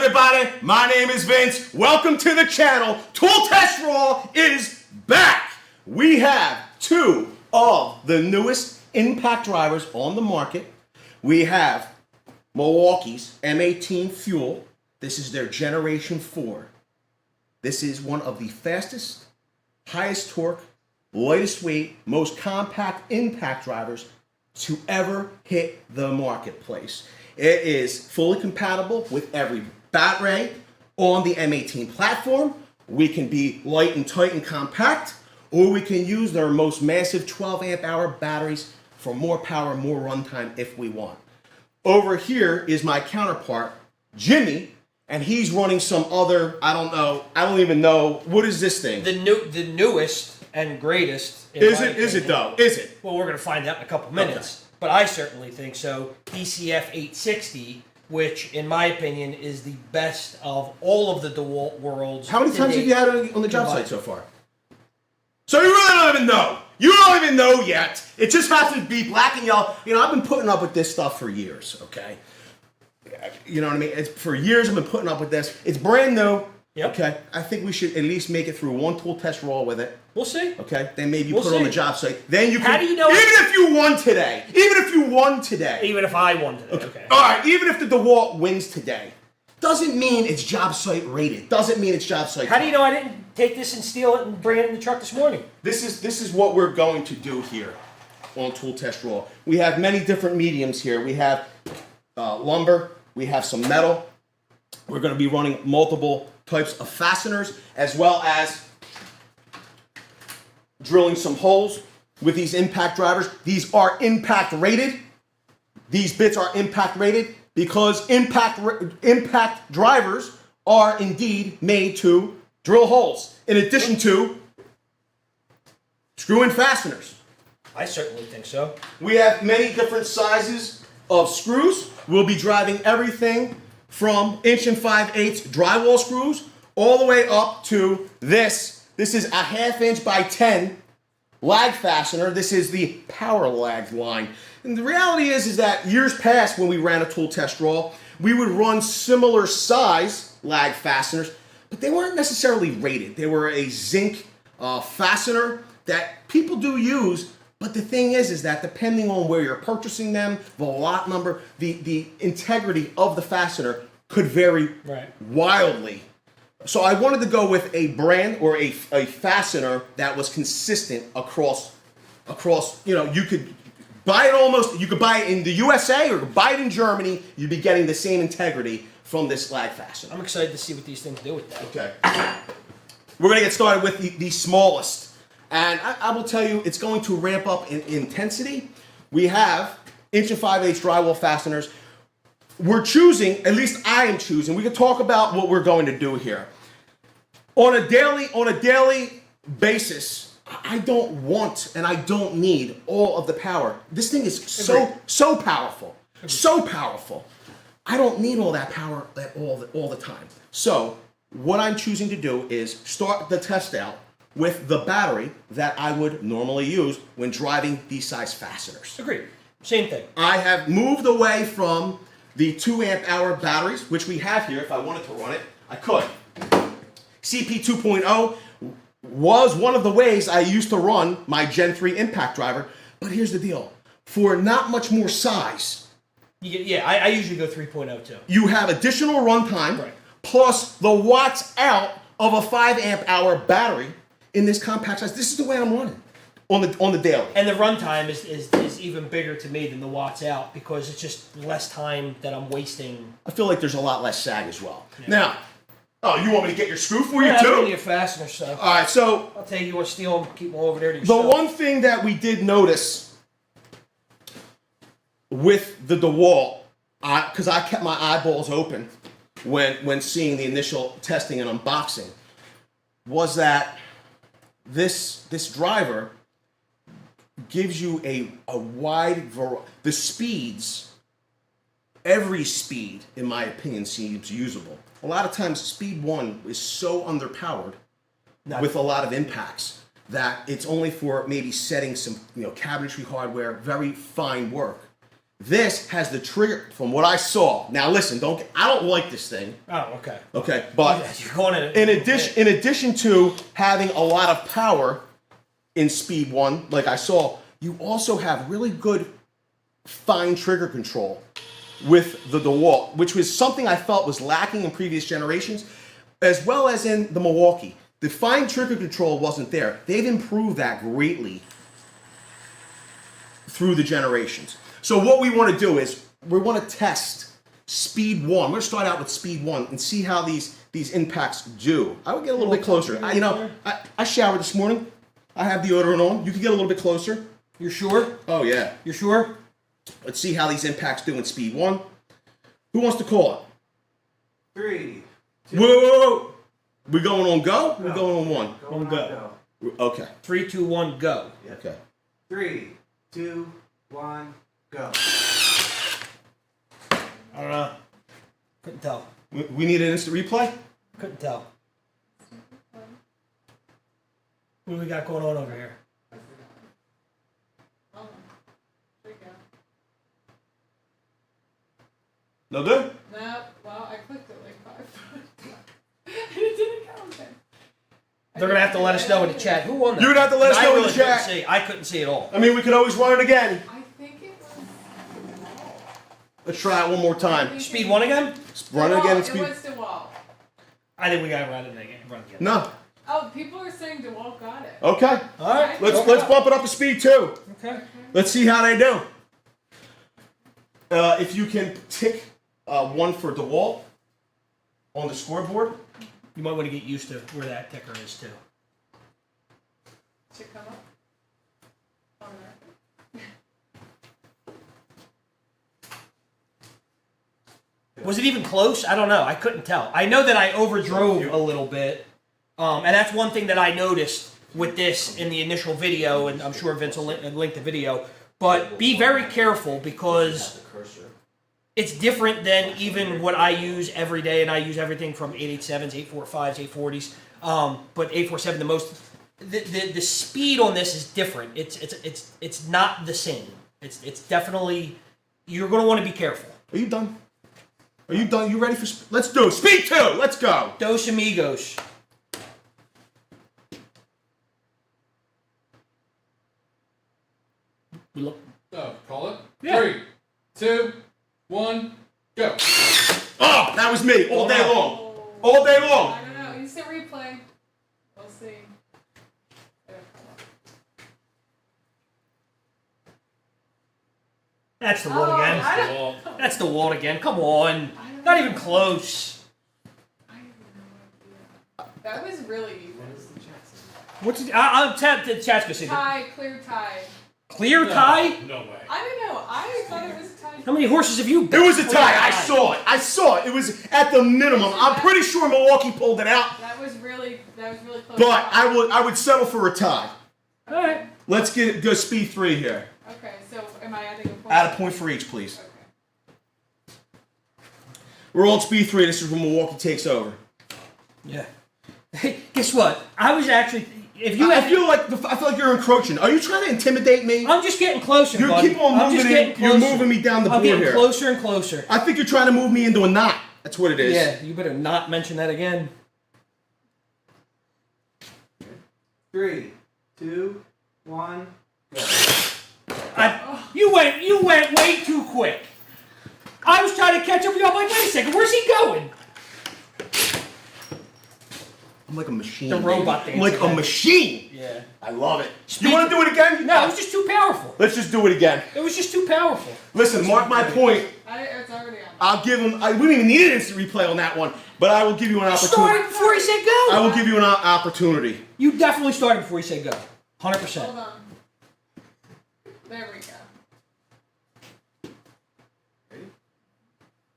everybody? My name is Vince. Welcome to the channel. Tool Test Raw is back. We have two of the newest impact drivers on the market. We have Milwaukee's M18 Fuel. This is their Generation 4. This is one of the fastest, highest torque, lightest weight, most compact impact drivers to ever hit the marketplace. It is fully compatible with every battery on the M18 platform. We can be light and tight and compact, or we can use their most massive 12 amp hour batteries for more power, more runtime if we want. Over here is my counterpart, Jimmy, and he's running some other, I don't even know, what is this thing? The newest and greatest. Is it though? Is it? Well, we're going to find out in a couple minutes. Okay. But I certainly think so. DCF 860, which in my opinion is the best of all of the DeWalt worlds. How many times have you had it on the job site so far? So you really don't even know. You don't even know yet. It just has to be black and yellow. You know, I've been putting up with this stuff for years, okay? You know what I mean? For years I've been putting up with this. It's brand new. Yep. Okay, I think we should at least make it through one tool test raw with it. We'll see. Okay, then maybe put it on the job site. Then you can. How do you know? Even if you won today. Even if you won today. Even if I won today. Okay. All right. Even if the DeWalt wins today, doesn't mean it's job site rated. Doesn't mean it's job site. How do you know I didn't take this and steal it and bring it in the truck this morning? This is what we're going to do here on Tool Test Raw. We have many different mediums here. We have lumber. We have some metal. We're going to be running multiple types of fasteners, as well as drilling some holes with these impact drivers. These are impact rated. These bits are impact rated because impact drivers are indeed made to drill holes, in addition to screw-in fasteners. I certainly think so. We have many different sizes of screws. We'll be driving everything from 1 5/8 drywall screws all the way up to this. This is a 1/2 inch by 10 lag fastener. This is the power lag line. And the reality is that years past when we ran a tool test raw, we would run similar size lag fasteners, but they weren't necessarily rated. They were a zinc fastener that people do use. But the thing is that depending on where you're purchasing them, the lot number, the integrity of the fastener could vary wildly. So I wanted to go with a brand or a fastener that was consistent across, you know, you could buy it you could buy it in the USA or buy it in Germany, you'd be getting the same integrity from this lag fastener. I'm excited to see what these things do with that. Okay. We're going to get started with the smallest. And I will tell you, it's going to ramp up in intensity. We have 1 5/8 drywall fasteners. We're choosing, at least I am choosing, we can talk about what we're going to do here. On a daily basis, I don't want and I don't need all of the power. This thing is so powerful. So powerful. I don't need all that power all the time. So what I'm choosing to do is start the test out with the battery that I would normally use when driving these size fasteners. Agreed. Same thing. I have moved away from the 2 amp hour batteries, which we have here. If I wanted to run it, I could. CP 2.0 was one of the ways I used to run my Gen 3 impact driver, but here's the deal. For not much more size, I usually go 3.0 too. You have additional runtime, plus the watts out of a 5 amp hour battery in this compact size. This is the way I'm running on the daily. And the runtime is even bigger to me than the watts out because it's just less time that I'm wasting. I feel like there's a lot less sag as well. Yeah. Now, you want me to get your screw for you too? I'm your fastener, so. All right, so I'll tell you what, steal them, keep them over there to yourself. The one thing that we did notice with the DeWalt, because I kept my eyeballs open when seeing the initial testing and unboxing, was that this driver gives you a wide variety. The speeds, every speed, in my opinion, seems usable. A lot of times, speed 1 is so underpowered with a lot of impacts that it's only for maybe setting some, cabinetry hardware, very fine work. This has the trigger, from what I saw. Now listen, I don't like this thing. Oh, okay. Okay, but You're going in addition to having a lot of power in Speed 1, like I saw, you also have really good fine trigger control with the DeWalt, which was something I felt was lacking in previous generations, as well as in the Milwaukee. The fine trigger control wasn't there. They've improved that greatly through the generations. So what we want to do is we want to test Speed 1. We're going to start out with Speed 1 and see how these impacts do. I would get a little bit closer. I showered this morning. I have deodorant on. You can get a little bit closer. You're sure? Oh, yeah. You're sure? Let's see how these impacts do in Speed 1. Who wants to call it? 3, 2. Whoa. We're going on go? We're going on 1. On go. Okay. 3, 2, 1, go. Yeah. Okay. 3, 2, 1, go. I don't know. Couldn't tell. We need an instant replay? Couldn't tell. What do we got going on over here? No good? No, well, I clicked it like 5 times. It didn't count then. They're going to have to let us know in the chat. Who won that? You're going to have to let us know in the couldn't chat. see. I couldn't see at all. I mean, we could always run it again. I think it was. Let's try it one more time. Speed 1 again? Run it again and It speed. was DeWalt. I think we got to run it again. No. Oh, people are saying DeWalt got it. Okay. All right. Let's bump it up to Speed 2. Okay. Let's see how they do. If you can tick 1 for DeWalt on the scoreboard. You might want to get used to where that ticker is, too. Should come up. On there. Was it even close? I don't know. I couldn't tell. I know that I overdrove a little bit. And that's one thing that I noticed with this in the initial video, and I'm sure Vince will link the video. But be very careful because it's different than even what I use every day, and I use everything from 887s, 845s, 840s. But 847, the most, the speed on this is different. It's not the same. It's definitely, you're going to want to be careful. Are you done? Are you done? You ready for? Let's do it. Speed 2. Let's go. Dos amigos. We look. Oh, call it? Yeah. 3, 2, 1, go. Oh, that was me all day long. Oh. All day long. I don't know. Instant replay. We'll see. It'll come up. That's the wall again. I don't, That's the wall again. Come on. Not even close. I have no idea. That was really even. What's it? I'll tap the chat's gonna say. Tie, clear tie. Clear tie? No way. I don't know. I thought it was a tie. How many horses have you? It was a tie. I saw it. I saw it. It was at the minimum. I'm pretty sure Milwaukee pulled it out, That was really close. but I would settle for a tie. All right. Let's go Speed 3 here. Okay, so am I adding a point? Add a point for each, please. Okay. We're on Speed 3. This is when Milwaukee takes over. Yeah. Hey, guess what? I was actually. If you. I feel like you're encroaching. Are you trying to intimidate me? I'm just getting closer. You buddy. keep on I'm just moving getting in. You're closer. moving me down the I'm board getting here. closer and closer. I think you're trying to move me into a knot. That's what it is. Yeah. You better not mention that again. 3, 2, 1, go. You went way too quick. I was trying to catch up with you. I'm like, wait a second, where's he going? I'm like a machine. The robot I'm like a machine. Yeah. I love it. You want to do it again? No, it was just too powerful. Let's just do it again. It was just too powerful. Listen, mark my point. It's already on. I'll give him. We don't even need an instant replay on that one, but I will give you an opportunity. Started before he said go. I will give you an opportunity. You definitely started before he said go. 100%. Hold on. There we go.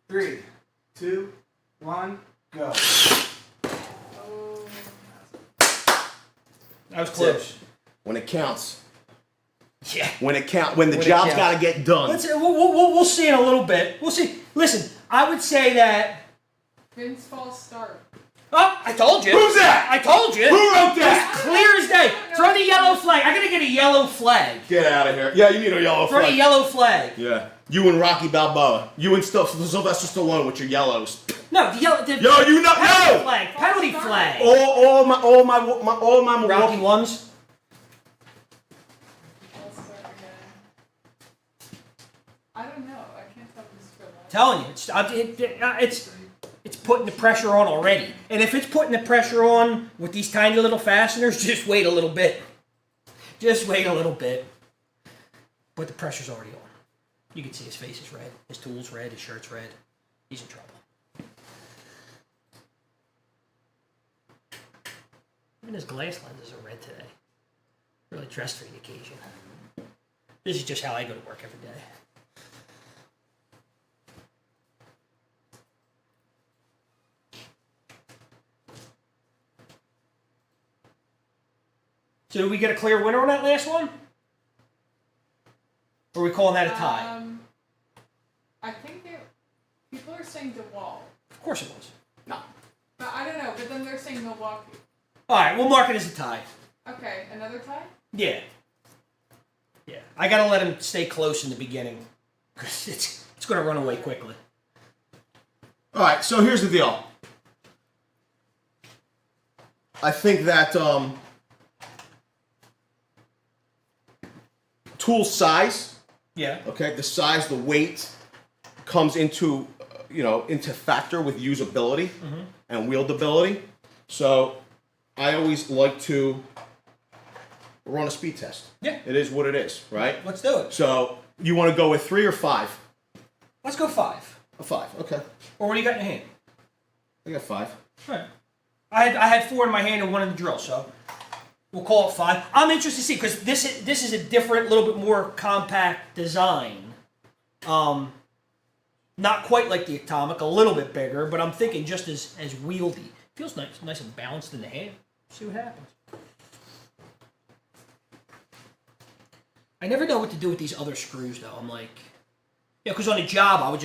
3, 2, 1, go. Oh. That was close. When it counts. Yeah. When the When it job's counts. got to get done. We'll see in a little bit. We'll see. Listen, I would say that. Vince false start. Oh, I told you. Who's that? I told you. Who wrote that? Clear as day. Throw the yellow flag. I gotta get a yellow flag. Get out of here. Yeah, you need a yellow Throw flag. the yellow flag. Yeah. You and Rocky Balboa. You and Sylvester Stallone with your yellows. No, the yellow. The Yo, you know, penalty no! flag. Penalty flag. All my Rocky Milwaukee. ones. I'll start again. I don't know. I can't tell this for that. Telling you, it's putting the pressure on already. And if it's putting the pressure on with these tiny little fasteners, just wait a little bit. Just wait a little bit. But the pressure's already on. You can see his face is red, his tool's red, his shirt's red. He's in trouble. Even his glass lenses are red today. Really dressed for the occasion. This is just how I go to work every day. So did we get a clear winner on that last one? Or are we calling that a tie? I think people are saying DeWalt. Of course it was. No. But I don't know. But then they're saying Milwaukee. Alright, we'll mark it as a tie. Okay, another tie? Yeah. Yeah. I gotta let him stay close in the beginning. Because it's gonna run away quickly. Alright, so here's the deal. I think that tool size, Yeah. okay, the size, the weight comes into into factor with usability and wieldability. So I always like to run a speed test. Yeah. It is what it is, right? Let's do it. So you want to go with 3 or 5? Let's go 5. A 5, okay. Or what do you got in your hand? I got 5. Alright. I had 4 in my hand and 1 in the drill, so we'll call it 5. I'm interested to see, because this is a different, little bit more compact design. Not quite like the Atomic, a little bit bigger, but I'm thinking just as wieldy. Feels nice and balanced in the hand. See what happens. I never know what to do with these other screws, though. I'm like, because on a job I would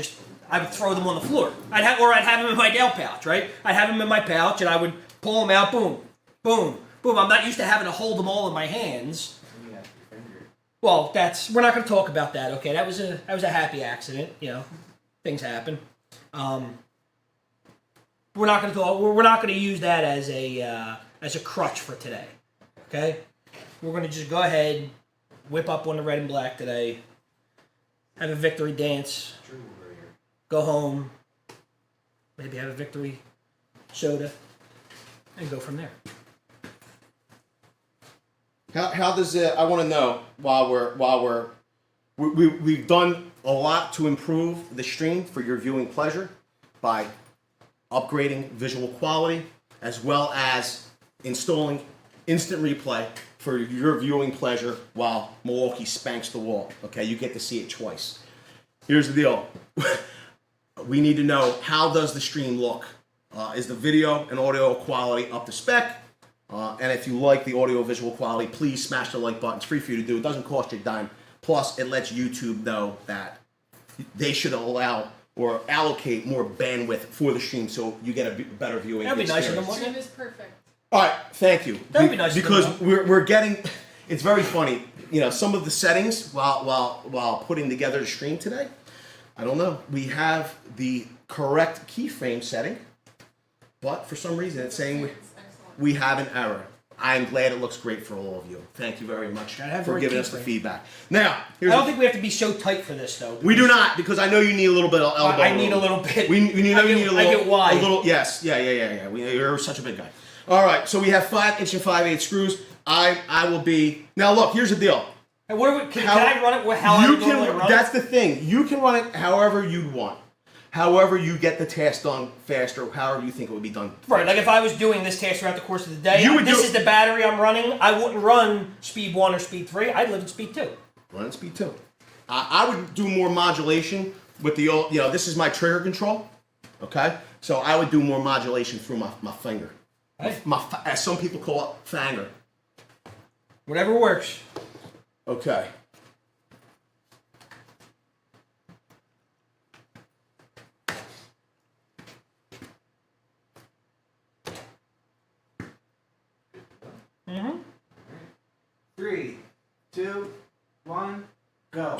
throw them on the floor. I'd have them in my nail pouch, right? I'd have them in my pouch, and I would pull them out, boom, boom, boom. I'm not used to having to hold them all in my hands. Well, we're not going to talk about that. Okay, that was a happy accident. Things happen. We're not going to talk. We're not going to use that as a crutch for today. Okay, we're going to just go ahead, whip up on the red and black today, have a victory dance, go home, maybe have a victory soda, and go from there. How does it? I want to know we've done a lot to improve the stream for your viewing pleasure by upgrading visual quality as well as installing instant replay for your viewing pleasure while Milwaukee spanks the wall. Okay, you get to see it twice. Here's the deal. We need to know, how does the stream look? Is the video and audio quality up to spec? And if you like the audio visual quality, please smash the like button. It's free for you to do. It doesn't cost you a dime. Plus, it lets YouTube know that they should allow or allocate more bandwidth for the stream so you get a better viewing That'd be nice of them, experience. wouldn't Stream it? is perfect. All right, thank you. That would be nice of them, because though. we're getting. It's very funny. Some of the settings while putting together the stream today. I don't know. We have the correct keyframe setting, but for some reason it's saying It's excellent. we have an error. I'm glad it looks great for all of you. Thank you very much Gotta have for the right giving us the keyframe. feedback. Now, I here's don't think we have to be so tight for this, though. we do not, because I know you need a little bit of elbow I need room. a little bit. We need a little. I get wide. A little, yes, yeah. You're such a big guy. All right, so we have 5" and 5/8 screws. I will be now. Look, here's the deal. Hey, can I run it how I You would normally can. run That's it? the thing. You can run it however you want. However you get the task done faster. However you think it would be done. Right, like if I was doing this task throughout the course of the day, You would this do- is the battery I'm running, I wouldn't run speed 1 or speed 3, I'd live at speed 2. Run at speed 2. I would do more modulation with the old. This is my trigger control. Okay, so I would do more modulation through my finger. Hey. As some people call it, fanger. Whatever works. Okay. Mm-hmm. 3, 2, 1, go.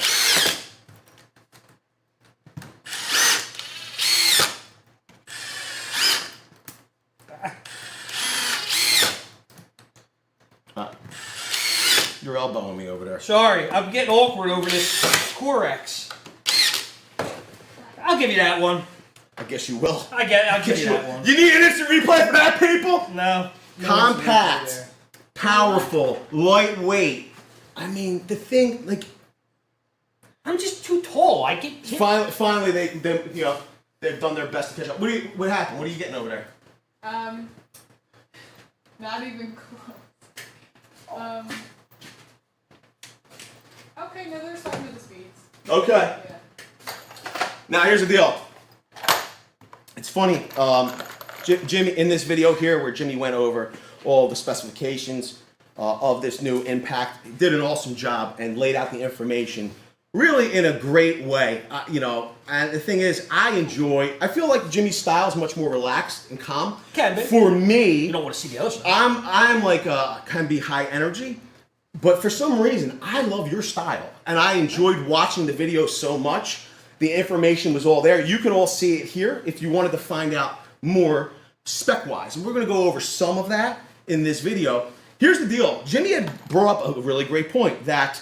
You're elbowing me over there. Sorry, I'm getting awkward over this Corex. I'll give you that one. I guess you will. I'll give you that one. You need an instant replay for that, people? No. Compact, powerful, lightweight. I mean, the thing, like, I'm just too tall. I get. finally, they've done their best to catch up. What happened? What are you getting over there? Not even close. Okay, no, there's some of the speeds. Okay. Yeah. Now here's the deal. It's funny, Jimmy, in this video here where Jimmy went over all the specifications of this new Impact, he did an awesome job and laid out the information really in a great way. And the thing is, I feel like Jimmy's style is much more relaxed and calm. Can be. For me, You don't want to see the other side. I'm like can be high energy, but for some reason I love your style and I enjoyed watching the video so much. The information was all there. You can all see it here if you wanted to find out more spec-wise. And we're going to go over some of that in this video. Here's the deal. Jimmy had brought up a really great point that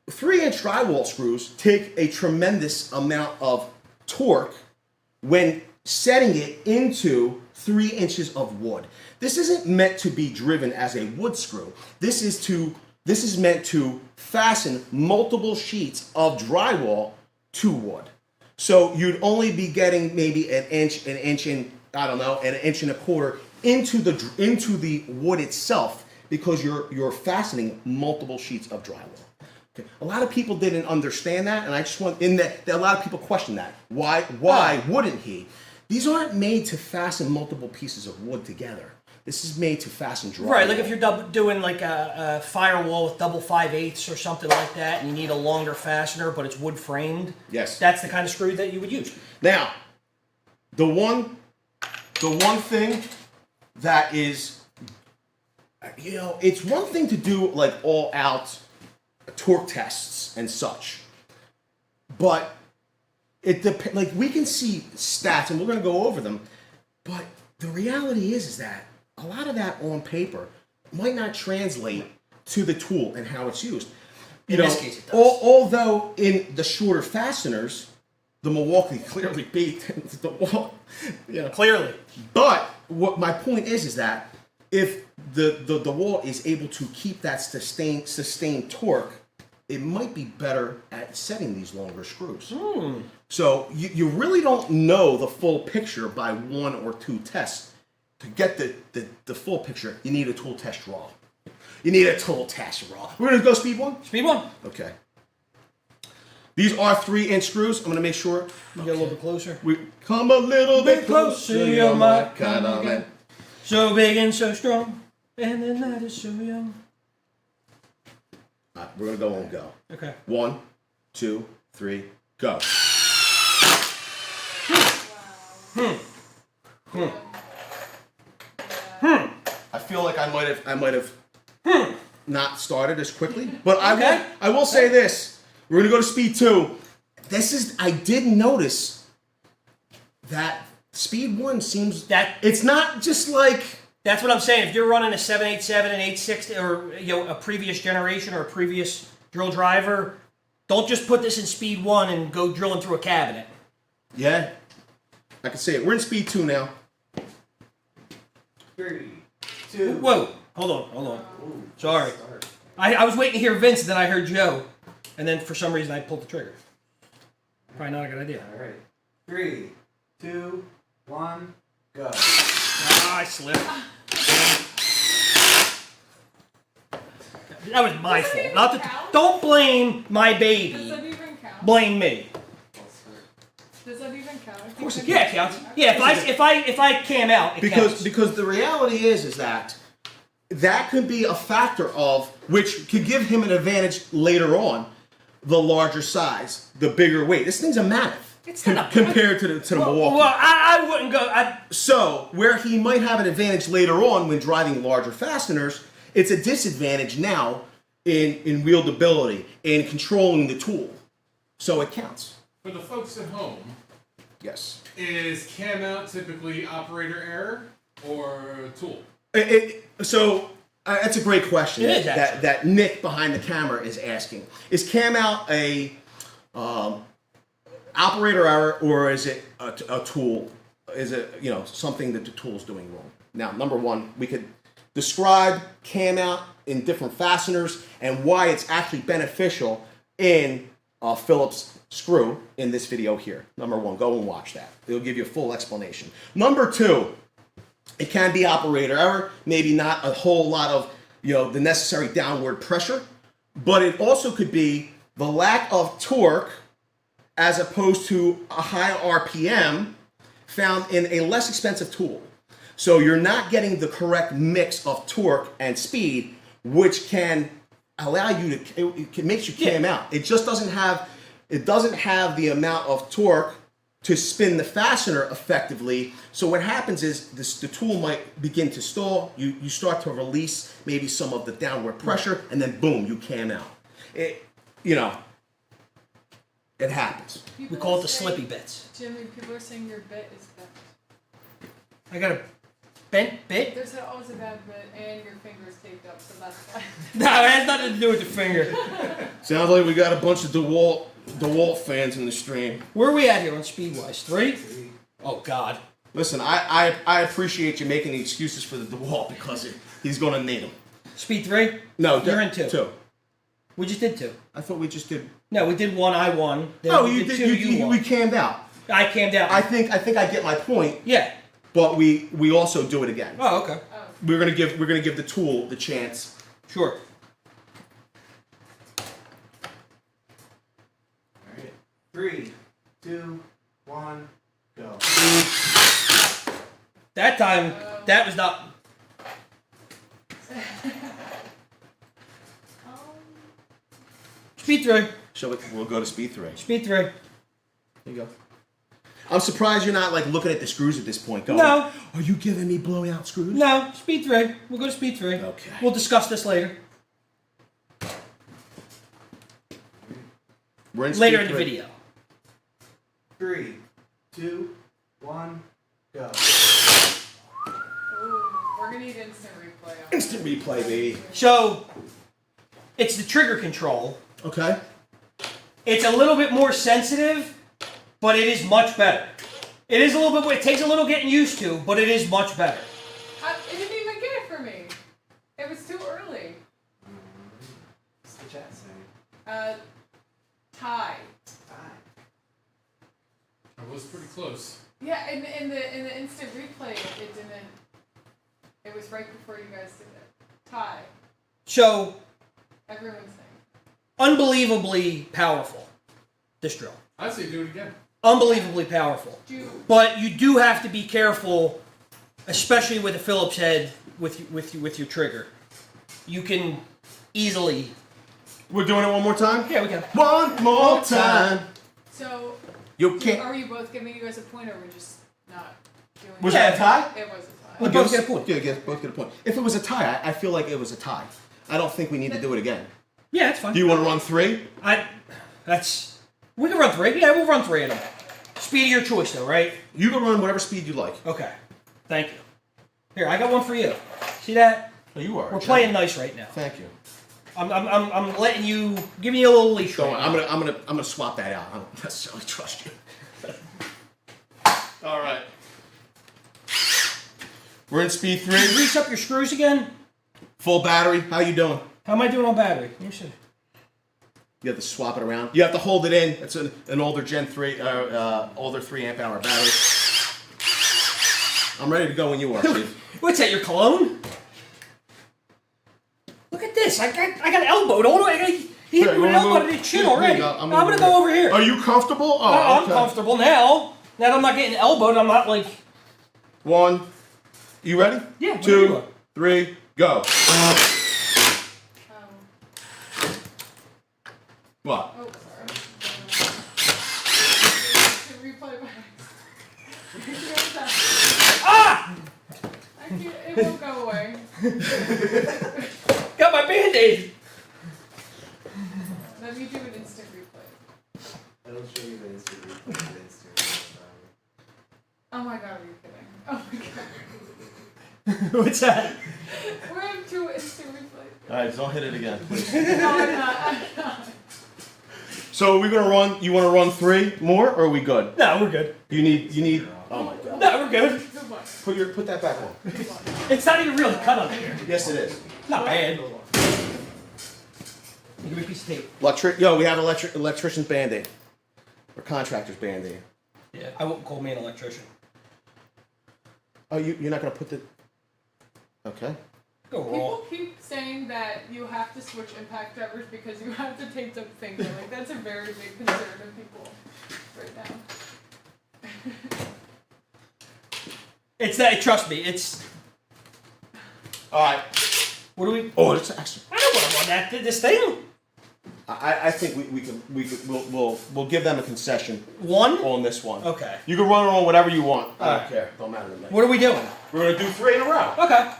3-inch drywall screws take a tremendous amount of torque when setting it into 3 inches of wood. This isn't meant to be driven as a wood screw. This is meant to fasten multiple sheets of drywall to wood. So you'd only be getting maybe an inch and an inch and a quarter into the wood itself because you're fastening multiple sheets of drywall. Okay. A lot of people didn't understand that, and I just want a lot of people question that. Why wouldn't he? These aren't made to fasten multiple pieces of wood together. This is made to fasten drywall. Right, like if you're doing like a firewall with double 5/8 or something like that, and you need a longer fastener, but it's wood framed. Yes. That's the kind of screw that you would use. Now, the one thing that is, it's one thing to do like all out torque tests and such, but it depends. Like we can see stats, and we're going to go over them, but the reality is that a lot of that on paper might not translate to the tool and how it's used. In this case, it does. Although in the shorter fasteners, the Milwaukee clearly beat the wall. Clearly. But what my point is that if the wall is able to keep that sustained torque, it might be better at setting these longer screws. So you really don't know the full picture by 1 or 2 tests. To get the full picture, you need a tool test raw. You need a tool test raw. We're going to go speed 1? Speed 1. Okay. These are 3-inch screws. I'm going to make sure. You get a little bit closer. We come a little bit closer, you're my kind of man. So big and so strong, and the night is so young. All right, we're going to go on go. Okay. 1, 2, 3, go. I feel like I might have not started as quickly, but Okay. I will say this. We're gonna go to speed 2. I did notice that speed 1 seems That- it's not just like That's what I'm saying. If you're running a 787 and 860, or a previous generation or a previous drill driver, don't just put this in speed 1 and go drilling through a cabinet. yeah. I can say it. We're in speed 2 now. 3, 2. Whoa! Hold on. Sorry. I was waiting to hear Vince, and then I heard Joe, and then for some reason I pulled the trigger. Probably not a good idea. All right. 3, 2, 1, go. I slipped. That was my Does that fault. even Not count? Don't blame my Does baby. that even count? Blame me. Does that even count? Of course it Yeah, it counts. Yeah, if I cam out, it counts. Because the reality is that could be a factor of which could give him an advantage later on. The larger size, the bigger weight. This thing's a mammoth. It's not a- compared to the Milwaukee. Well, I wouldn't go. So where he might have an advantage later on when driving larger fasteners, it's a disadvantage now in wieldability, in controlling the tool. So it counts. For the folks at home, Yes. is cam out typically operator error or tool? So That's a great question. It is, actually. that Nick behind the camera is asking. Is cam out a operator error, or is it a tool? Is it something that the tool's doing wrong? Now, number one, we could describe cam out in different fasteners and why it's actually beneficial in Phillips screw in this video here. Number one, go and watch that. It'll give you a full explanation. Number two, it can be operator error, maybe not a whole lot of the necessary downward pressure, but it also could be the lack of torque as opposed to a high RPM found in a less expensive tool. So you're not getting the correct mix of torque and speed, which can allow you to, it makes you cam out. It just doesn't have the amount of torque to spin the fastener effectively. So what happens is the tool might begin to stall. You start to release maybe some of the downward pressure, and then boom, you cam out. It happens. We call it the slippy bits. Jimmy, people are saying your bit is bent. I got a bent bit? There's always a bad bit, and your finger's taped up, so that's fine. No, it has nothing to do with the finger. Sounds like we got a bunch of DeWalt fans in the stream. Where are we at here on speed-wise? 3? Oh, God. Listen, I appreciate you making the excuses for the DeWalt because he's going to need them. Speed 3? No, You're in 2. 2. We just did 2. I thought we just did. No, we did 1, I won. Then No, we you did did. 2, you won. We cammed out. I came down. I think I get my point, Yeah. but we also do it again. Oh, okay. We're gonna give the tool the chance. Sure. Alright. 3, 2, 1, go. That time, that was not... Speed 3. We'll go to speed 3. Speed 3. There you go. I'm surprised you're not like looking at the screws at this point. Going, No. Are you giving me blown out screws? No, speed 3. We'll go to speed 3. Okay. We'll discuss this later. We're in Later speed in the 3. video. 3, 2, 1, go. Ooh, we're gonna need instant replay. Instant replay, baby. So, it's the trigger control. Okay. It's a little bit more sensitive, but it is much better. It is a little bit, it takes a little getting used to, but it is much better. It didn't even get it for me. It was too early. What's the chat saying? Tie. Hi. I was pretty close. Yeah, in the instant replay, it didn't. It was right before you guys did it. Tie. So, Everyone's saying. unbelievably powerful, this drill. I'd say do it again. Unbelievably powerful. But you do have to be careful, especially with a Phillips head with your trigger. You can easily... We're doing it one more time? Yeah, we can. One more time. So, You can't. are we both giving you guys a point, or we're just not doing Was it? that a tie? It was a tie. We both get a point. Yeah, both get a point. If it was a tie, I feel like it was a tie. I don't think we need to do it again. Yeah, that's fine. Do you want to run 3? We can run 3. Yeah, we'll run 3 of them. Speed of your choice, though, right? You can run whatever speed you like. Okay. Thank you. Here, I got one for you. See that? Oh, you are. We're playing nice right now. Thank you. I'm letting you, giving you a little leash. Don't Right worry, now. I'm gonna swap that out. I don't necessarily trust you. All right. We're in speed 3. Grease up your screws again. Full battery. How you doing? How am I doing on battery? Let me see. You have to swap it around. You have to hold it in. It's an older Gen 3, older 3 amp hour battery. I'm ready to go when you are, Steve. What's that? Your cologne? Look at this. I got elbowed all the way. He hit me with an elbow to the chin already. I'm gonna go over here. Are you comfortable? Oh, I'm okay. comfortable now. Now that I'm not getting elbowed, I'm not like... 1. You ready? Yeah, whenever you 2, are. 3, go. What? Oh, sorry. Replay back. Ah! It won't go away. Got my Band-Aid. Let me do an instant replay. It'll show you the instant replay. The instant replay. Oh my god, are you kidding? Oh my god. What's that? We're in two instant replay. All right, don't hit it again, please. No, I'm not. I'm not. So we're gonna run. You want to run 3 more, or are we good? No, we're good. You need. Oh my God. No, we're good. Good one. Put that back on. It's not even really cut on here. Yes, it is. Not bad. Give me a piece of tape. We have electrician's band-aid. Or contractor's band-aid. Yeah, I wouldn't call me an electrician. Oh, you're not gonna put the. Okay. Go raw. People keep saying that you have to switch impact drivers because you have to tape the finger. Like, that's a very big concern of people right now. It's that. Trust me. It's. All right. What do we? Oh, it's extra. I don't want to run that. This thing. I think we'll give them a concession One. on this one. Okay. You can run it on whatever you want. I All don't right. care. Don't matter to me. What are we doing? We're gonna do 3 in a row. Okay.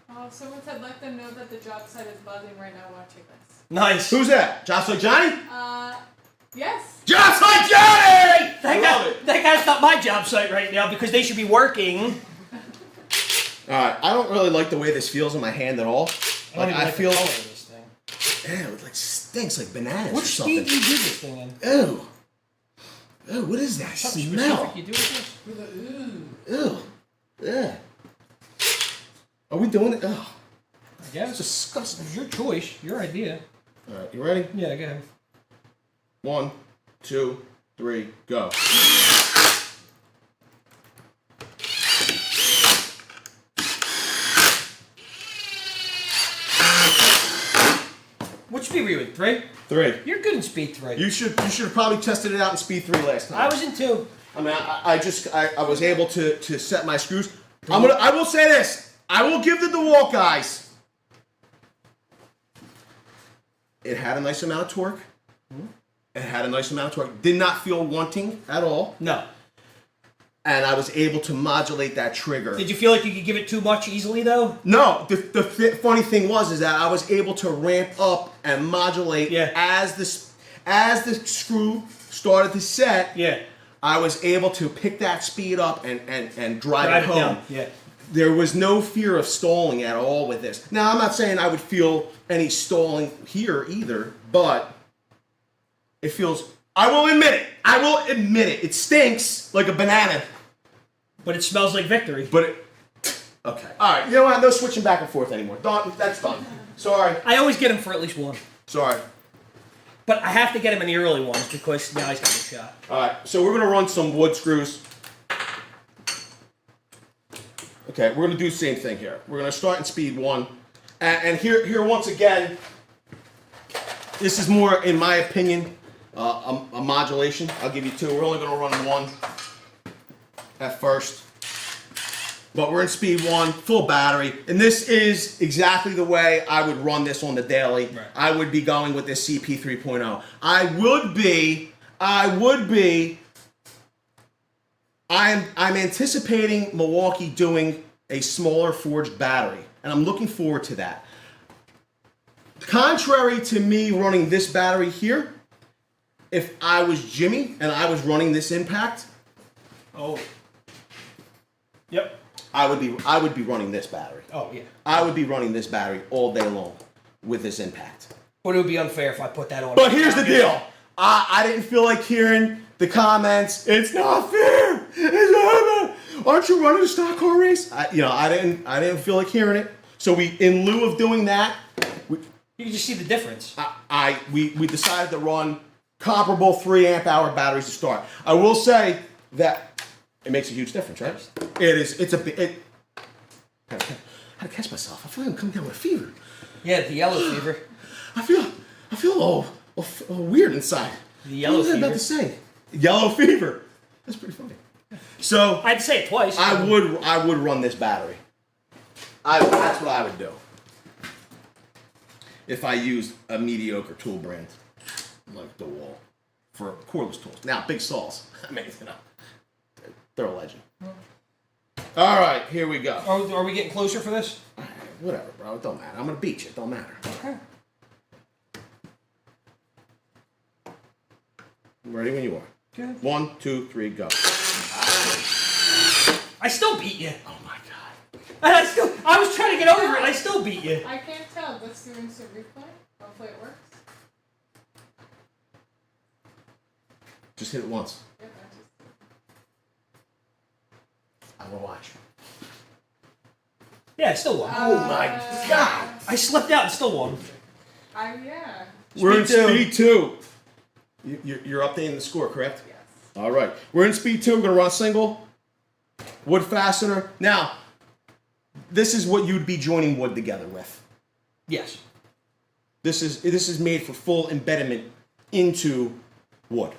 Oh, someone said let them know that the job site is buzzing right now watching this. Nice. Who's that? Job Site Johnny? Yes. Job Site Johnny! That guy's not my job site right now because they should be working. All right. I don't really like the way this feels in my hand at all. Like I feel. the color of this thing. Damn, it like stinks like bananas What or speed something. do you do this thing in? Ew. Ew, what is that Something smell? specific you do with this? Ew. Yeah. Are we doing it? Oh, Yeah, it's disgusting. It's your choice, your idea. All right, you ready? Yeah, go ahead. 1, 2, 3, go. What speed were you in? 3? 3. You're good in speed 3. You should have probably tested it out in speed 3 last time. I was in 2. I mean, I was able to set my screws. I will say this. I will give the DeWalt guys. It had a nice amount of torque. It had a nice amount of torque. Did not feel wanting at all. No. And I was able to modulate that trigger. Did you feel like you could give it too much easily though? No, the funny thing was that I was able to ramp up and modulate as the screw started to set. Yeah. I was able to pick that speed up and drive it home. down. Yeah. There was no fear of stalling at all with this. Now, I'm not saying I would feel any stalling here either, but it feels. I will admit it. It stinks like a banana. But it smells like victory. But okay. All right. You know what? No switching back and forth anymore. Done. That's done. Sorry. I always get him for at least one. Sorry. But I have to get him in the early ones because now he's got a shot. All right. So we're gonna run some wood screws. Okay. We're gonna do the same thing here. We're gonna start in speed 1, and here once again. This is more, in my opinion, a modulation. I'll give you 2. We're only gonna run 1 at first. But we're in speed 1, full battery. And this is exactly the way I would run this on the daily. Right. I would be going with this CP 3.0. I'm anticipating Milwaukee doing a smaller forged battery. And I'm looking forward to that. Contrary to me running this battery here, if I was Jimmy and I was running this Impact, Yep. I would be running this battery. Oh, yeah. I would be running this battery all day long with this Impact. But it would be unfair if I put that on. But here's the deal. I didn't feel like hearing the comments. It's not fair. It's not fair. Aren't you running a stock car race? I didn't feel like hearing it. So in lieu of doing that, You can just see the difference. we decided to run comparable 3 amp hour batteries to start. I will say that it makes a huge difference, right? It is. It's a bit. I had to catch myself. I feel like I'm coming down with a fever. Yeah, the yellow fever. I feel a little weird inside. The yellow What was I about fever. to say? Yellow fever. That's pretty funny. So I'd say it twice. I would run this battery. That's what I would do if I used a mediocre tool brand like DeWalt for cordless tools. Now, big saws. I mean, they're a legend. All right, here we go. Are we getting closer for this? Whatever, bro. It don't matter. I'm gonna beat you. It don't matter. Okay. I'm ready when you are. Good. 1, 2, 3, go. I still beat you. Oh my god. And I was trying to get over it. I still beat you. I can't tell. Let's do instant replay. Hopefully it works. Just hit it once. Yep, I just. I will watch. Yeah, I still won. Oh my god. I slipped out and still won. Yeah. We're in Speed two. speed 2. You're updating the score, correct? Yes. All right. We're in speed 2. We're going to run a single. Wood fastener. Now, this is what you'd be joining wood together with. Yes. This is made for full embedment into wood.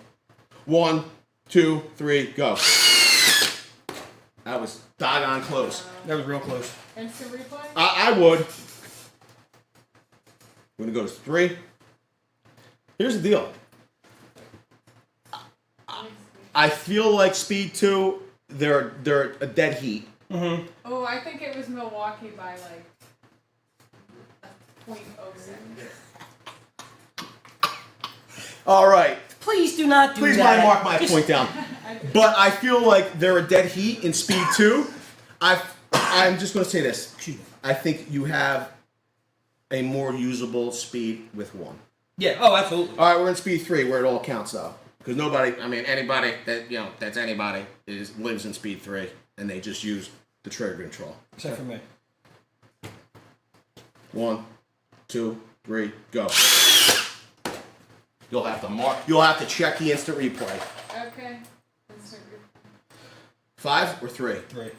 1, 2, 3, go. That was doggone close. That was real close. Instant replay? I would. We're going to go to 3. Here's the deal. I feel like speed 2, they're a dead heat. Mm-hmm. Oh, I think it was Milwaukee by like a 0.07. All right. Please do not do Please that. mark my Just- point down. I did. But I feel like they're a dead heat in speed 2. I'm just going to say this. Excuse me. I think you have a more usable speed with 1. Yeah. Oh, absolutely. All right, we're in speed 3 where it all counts though. Because anybody that, that's anybody lives in speed 3 and they just use the trigger control. Except for me. 1, 2, 3, go. You'll have to mark. You'll have to check the instant replay. Okay. Instant replay. 5 or 3? 3.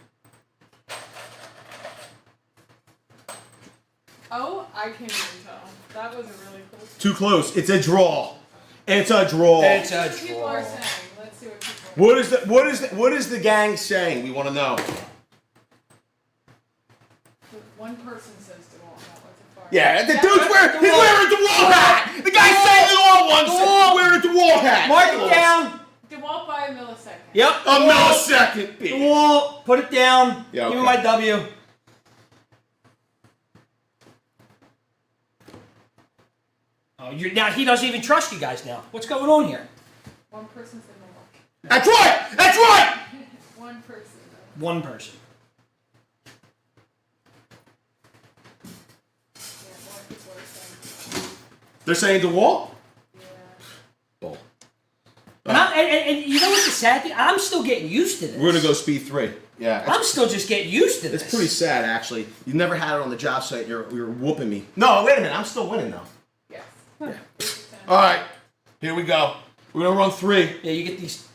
Oh, I can't even tell. That was a really close. Too close. It's a draw. It's a draw. It's a What people are draw. saying. Let's see what people are What is the gang saying? We want to know. One person says DeWalt, not what's it for. Yeah, the Yeah, dude's wearing a DeWalt hat. The guy's saying DeWalt once. Wearing a DeWalt hat. Mark it down. DeWalt by a millisecond. Yep. A millisecond. The wall. Put it down. Yeah, Give me okay. my W. Oh, now he doesn't even trust you guys now. What's going on here? One person said Milwaukee. That's right. That's right. One person. One person. Yeah, more people are saying. They're saying DeWalt. Yeah. Bull. And you know what's the sad thing? I'm still getting used to this. We're gonna go speed 3. Yeah. I'm still just getting used to this. It's pretty sad, actually. You never had it on the job site. You're whooping me. No, wait a minute. I'm still winning though. Yes. Yeah. All right. Here we go. We're gonna run 3. Yeah, you get these.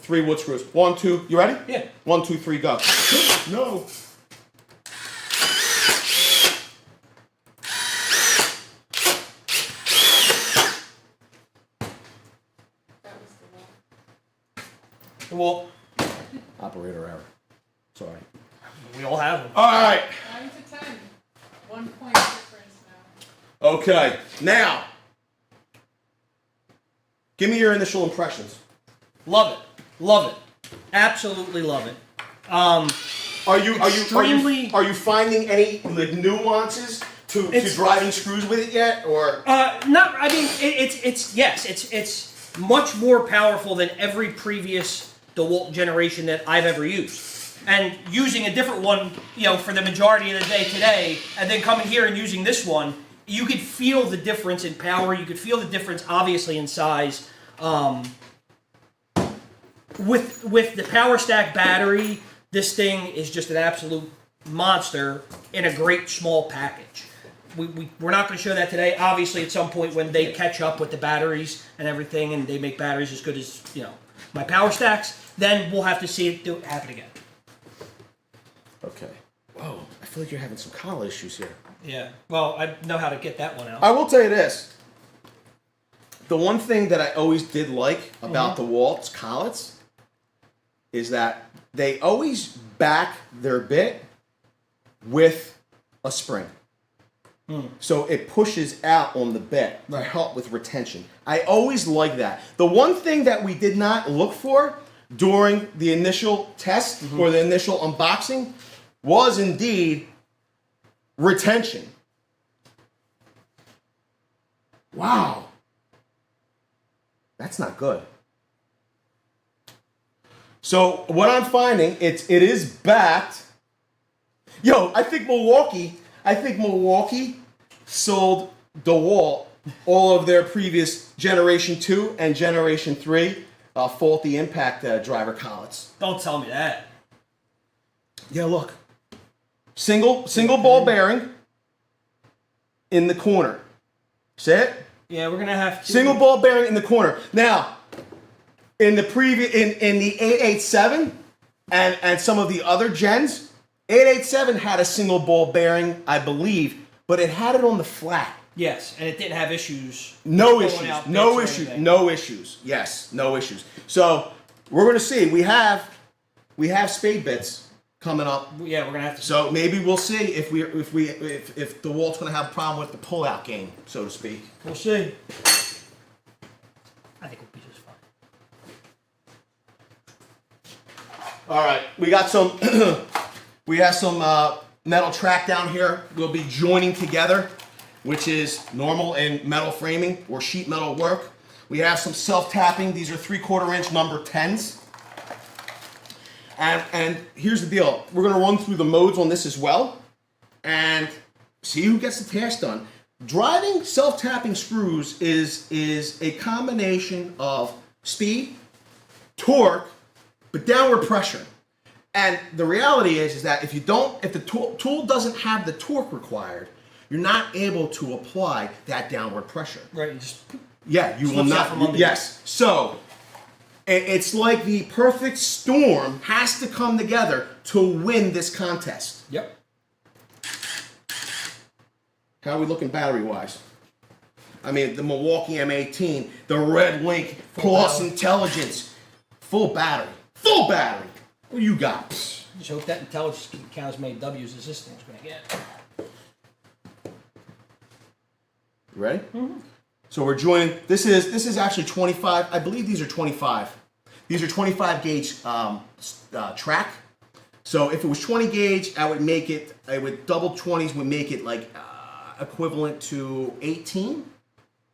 3 wood screws. 1, 2. You ready? Yeah. 1, 2, 3, go. No. That was DeWalt. Well, Operator error. Sorry. we all have them. All right. 9 to 10. 1 point difference now. Okay. Now, give me your initial impressions. Love it. Love it. Absolutely love it. Are you Extremely- are you finding any like nuances to driving screws with it yet, or? Not. I mean, it's much more powerful than every previous DeWalt generation that I've ever used. And using a different one, for the majority of the day today, and then coming here and using this one, you could feel the difference in power. You could feel the difference, obviously, in size. With the Power Stack battery, this thing is just an absolute monster in a great small package. We're not going to show that today. Obviously, at some point when they catch up with the batteries and everything, and they make batteries as good as my Power Stacks, then we'll have to see it happen again. Okay. Whoa, I feel like you're having some collar issues here. Yeah. Well, I know how to get that one out. I will tell you this. The one thing that I always did like about DeWalt's collets is that they always back their bit with a spring. So it pushes out on the bit to help with retention. I always like that. The one thing that we did not look for during the initial test or the initial unboxing was indeed retention. Wow. That's not good. So what I'm finding, it is backed. Yo, I think Milwaukee sold DeWalt all of their previous Generation 2 and Generation 3 faulty impact driver collets. Don't tell me that. Yeah, look. Single ball bearing in the corner. See it? Yeah, we're gonna have to. Single ball bearing in the corner. Now, in the previous in the 887 and some of the other gens, 887 had a single ball bearing, I believe, but it had it on the flat. Yes, and it didn't have issues. No pulling issues. out No bits or issues. anything. No issues. Yes, no issues. So we're gonna see. We have spade bits coming up. Yeah, we're gonna have to. So maybe we'll see if DeWalt's gonna have a problem with the pullout game, so to speak. We'll see. I think we'll be just fine. All right, we got some. We have some metal track down here. We'll be joining together, which is normal in metal framing or sheet metal work. We have some self-tapping. These are 3/4 inch number 10s. And here's the deal. We're gonna run through the modes on this as well and see who gets the task done. Driving self-tapping screws is a combination of speed, torque, but downward pressure. And the reality is that if the tool doesn't have the torque required, you're not able to apply that downward pressure. Right, you just. Yeah, you will Slips out not. from under Yes. So it's like the perfect storm has to come together to win this contest. Yep. How are we looking battery wise? I mean, the Milwaukee M18, the Red Link Plus power. Intelligence, full battery. Full battery. What do you got? Just hope that intelligence can count as many W's as this thing's gonna get. You ready? Mm-hmm. So we're joining. This is actually 25. I believe these are 25. These are 25 gauge track. So if it was 20 gauge, I would make it. I would double 20s would make it like equivalent to 18.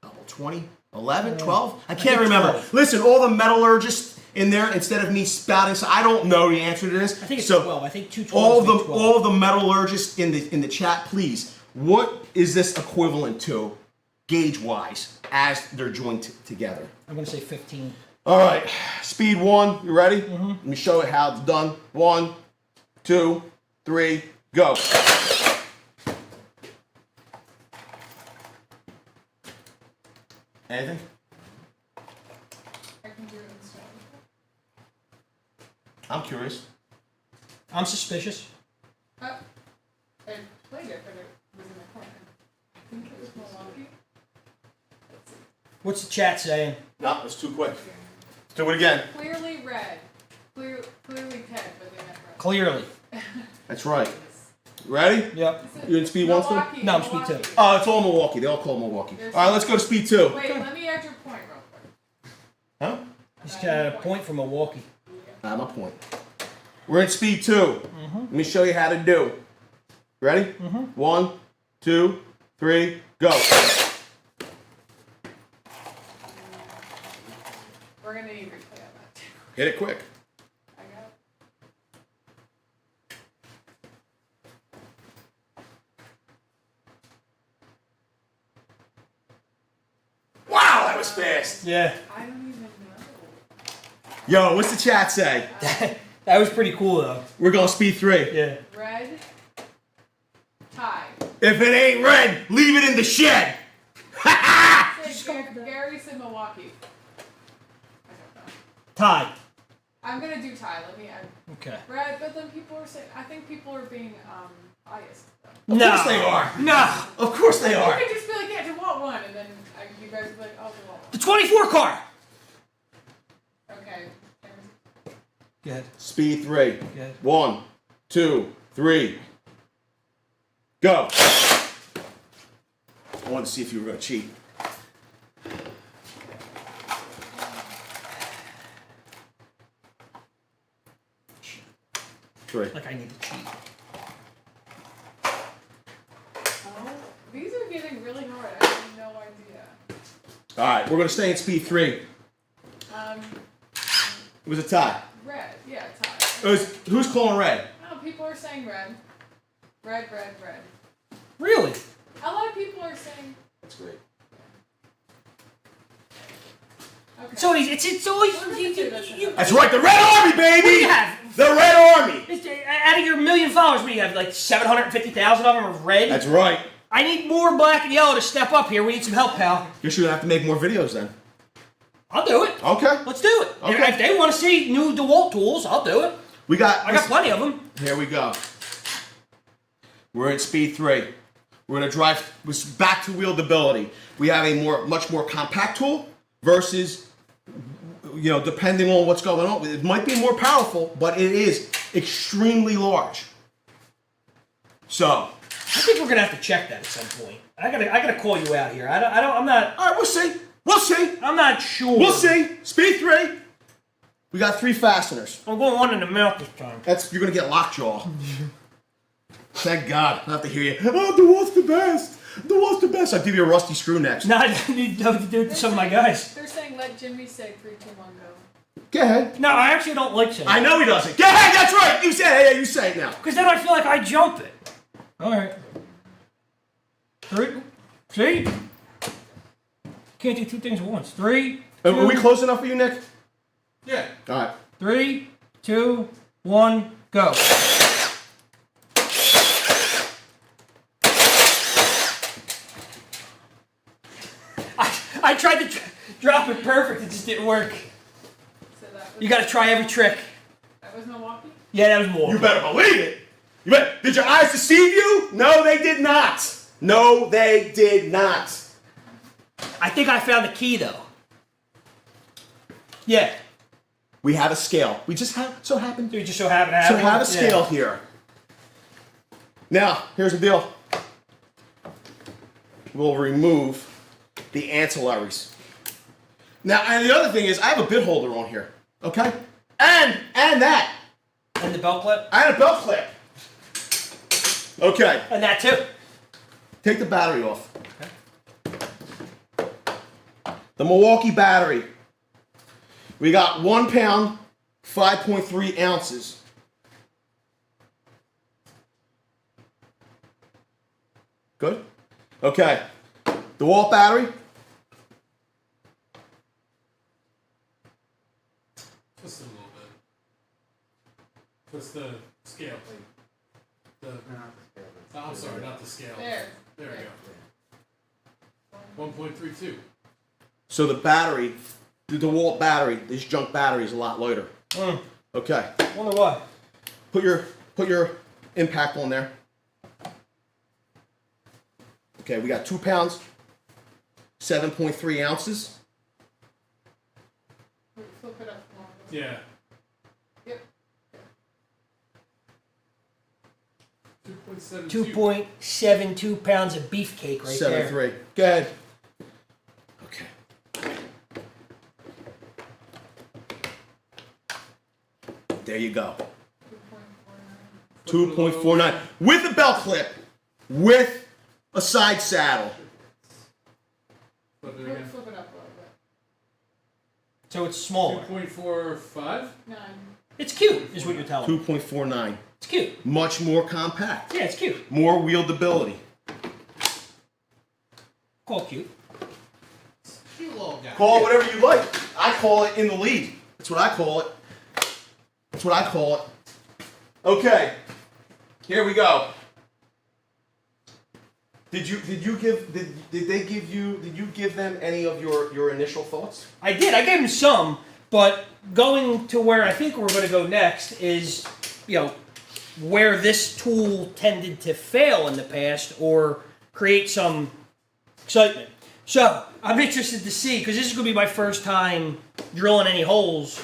Double 20, 11, 12. I can't remember. 12. Listen, all the metallurgists in there, instead of me spouting, so I don't know the answer to this. I think it's so 12. I think 212. all of the metallurgists in the chat, please. What is this equivalent to? Gauge-wise, as they're joined together. I'm gonna say 15. All right, speed 1. You ready? Mm-hmm. Let me show you how it's done. 1, 2, 3, go. Anything? I can do it instead. I'm curious. I'm suspicious. I played it, but it was in the corner. I think it was Milwaukee. Let's see. What's the chat saying? No, it's too quick. Let's do it again. Clearly red. Clearly Ted, but they meant red. Clearly. That's right. You ready? Yep. You in speed 1 still? Milwaukee. No, I'm speed two. Milwaukee. Oh, it's all Milwaukee. They all call Milwaukee. There's- All right, let's go to speed 2. Wait, let me add your point real quick. Huh? He's got a point from Milwaukee. My point. We're in speed 2. Let me show you how to do. Ready? 1, 2, 3, go. We're gonna need replay on that too. Hit it quick. I got it. Wow, that was fast. Yeah. I don't even know. Yo, what's the chat say? That was pretty cool though. We're going speed 3. Yeah. Red. Tie. If it ain't red, leave it in the shed. Gary said Milwaukee. I don't know. Tie. I'm gonna do tie. Let me add Okay. red, but then people are saying. I think people are being biased. Though. Of course they are. No. Of course they You are. could just be like, yeah, DeWalt one, and then you guys would be like, oh, DeWalt. The 24 car. Okay. Go ahead. Speed 3. Go ahead. 1, 2, 3. Go. I wanted to see if you were going to cheat. Three. Like I need to cheat. Oh, these are getting really hard. I have no idea. All right, we're going to stay in speed 3. It was a tie. Red. Yeah, tie. It was, who's calling red? No, people are saying red. Red, red, red. Really? A lot of people are saying. That's great. Okay. So it's always That's right, the Red Army, baby! What do you have? The Red Army! Out of your 1 million followers, what do you have? Like 750,000 of them are red? That's right. I need more black and yellow to step up here. We need some help, pal. You're gonna have to make more videos then. I'll do it. Okay. Let's do it. Okay. If they want to see new DeWalt tools, I'll do it. I got plenty of them. Here we go. We're in speed 3. We're gonna drive back to wieldability. We have a much more compact tool versus, you know, depending on what's going on, it might be more powerful, but it is extremely large. So, I think we're gonna have to check that at some point. I gotta call you out here. I'm not. all right, we'll see. We'll see. I'm not sure. We'll see. Speed 3. We got 3 fasteners. I'm going one in the mouth this time. You're gonna get lockjaw. Thank God. I don't have to hear you. Oh, DeWalt's the best. DeWalt's the best. I'll give you a rusty screw next. No, I need to do it to some of my guys. They're saying let Jimmy say 3, 2, 1, go. Go ahead. No, I actually don't like saying. I know he doesn't. Go ahead. That's right. You say it. Yeah, you say it now. Because then I feel like I jump it. All right. 3. See? Can't do 2 things at once. 3. Are we close enough for you, Nick? Yeah. All right. 3, 2, 1, go. I tried to drop it perfect. It just didn't work. So that was, You got to try every trick. that was Milwaukee? Yeah, that was more. You better believe it. Did your eyes deceive you? No, they did not. No, they did not. I think I found the key though. Yeah. We have a scale. We just so happen You just so happen to to have have a it. scale Yeah. here. Now, here's the deal. We'll remove the ancillaries. Now, and the other thing is, I have a bit holder on here. Okay, and that. And the belt clip. I had a belt clip. Okay, And that too. take the battery off. The Milwaukee battery. We got 1 pound, 5.3 ounces. Good? Okay. DeWalt battery. Twist it a little bit. Twist the scale. The, I'm sorry, not the scale. There. There we go. 1.32. So the battery, the DeWalt battery, this junk battery is a lot lighter. Okay. Wonder why. Put your impact on there. Okay, we got 2 pounds, 7.3 ounces. Flip it up more. Yeah. Yep. 2.72. 2.72 pounds of beefcake right there. 7.3. Go ahead. Okay. There you go. 2.49 with a belt clip, with a side saddle. Flip it again. Flip it up a little bit. So it's smaller. 2.45. 9. It's cute, is what you're telling me. 2.49. It's cute. Much more compact. Yeah, it's cute. More wieldability. Call it cute. Cute little guy. Call it whatever you like. I call it in the lead. That's what I call it. That's what I call it. Okay. Here we go. Did you give them any of your initial thoughts? I did. I gave him some, but going to where I think we're going to go next is, you know, where this tool tended to fail in the past or create some excitement. So I'm interested to see, because this is going to be my first time drilling any holes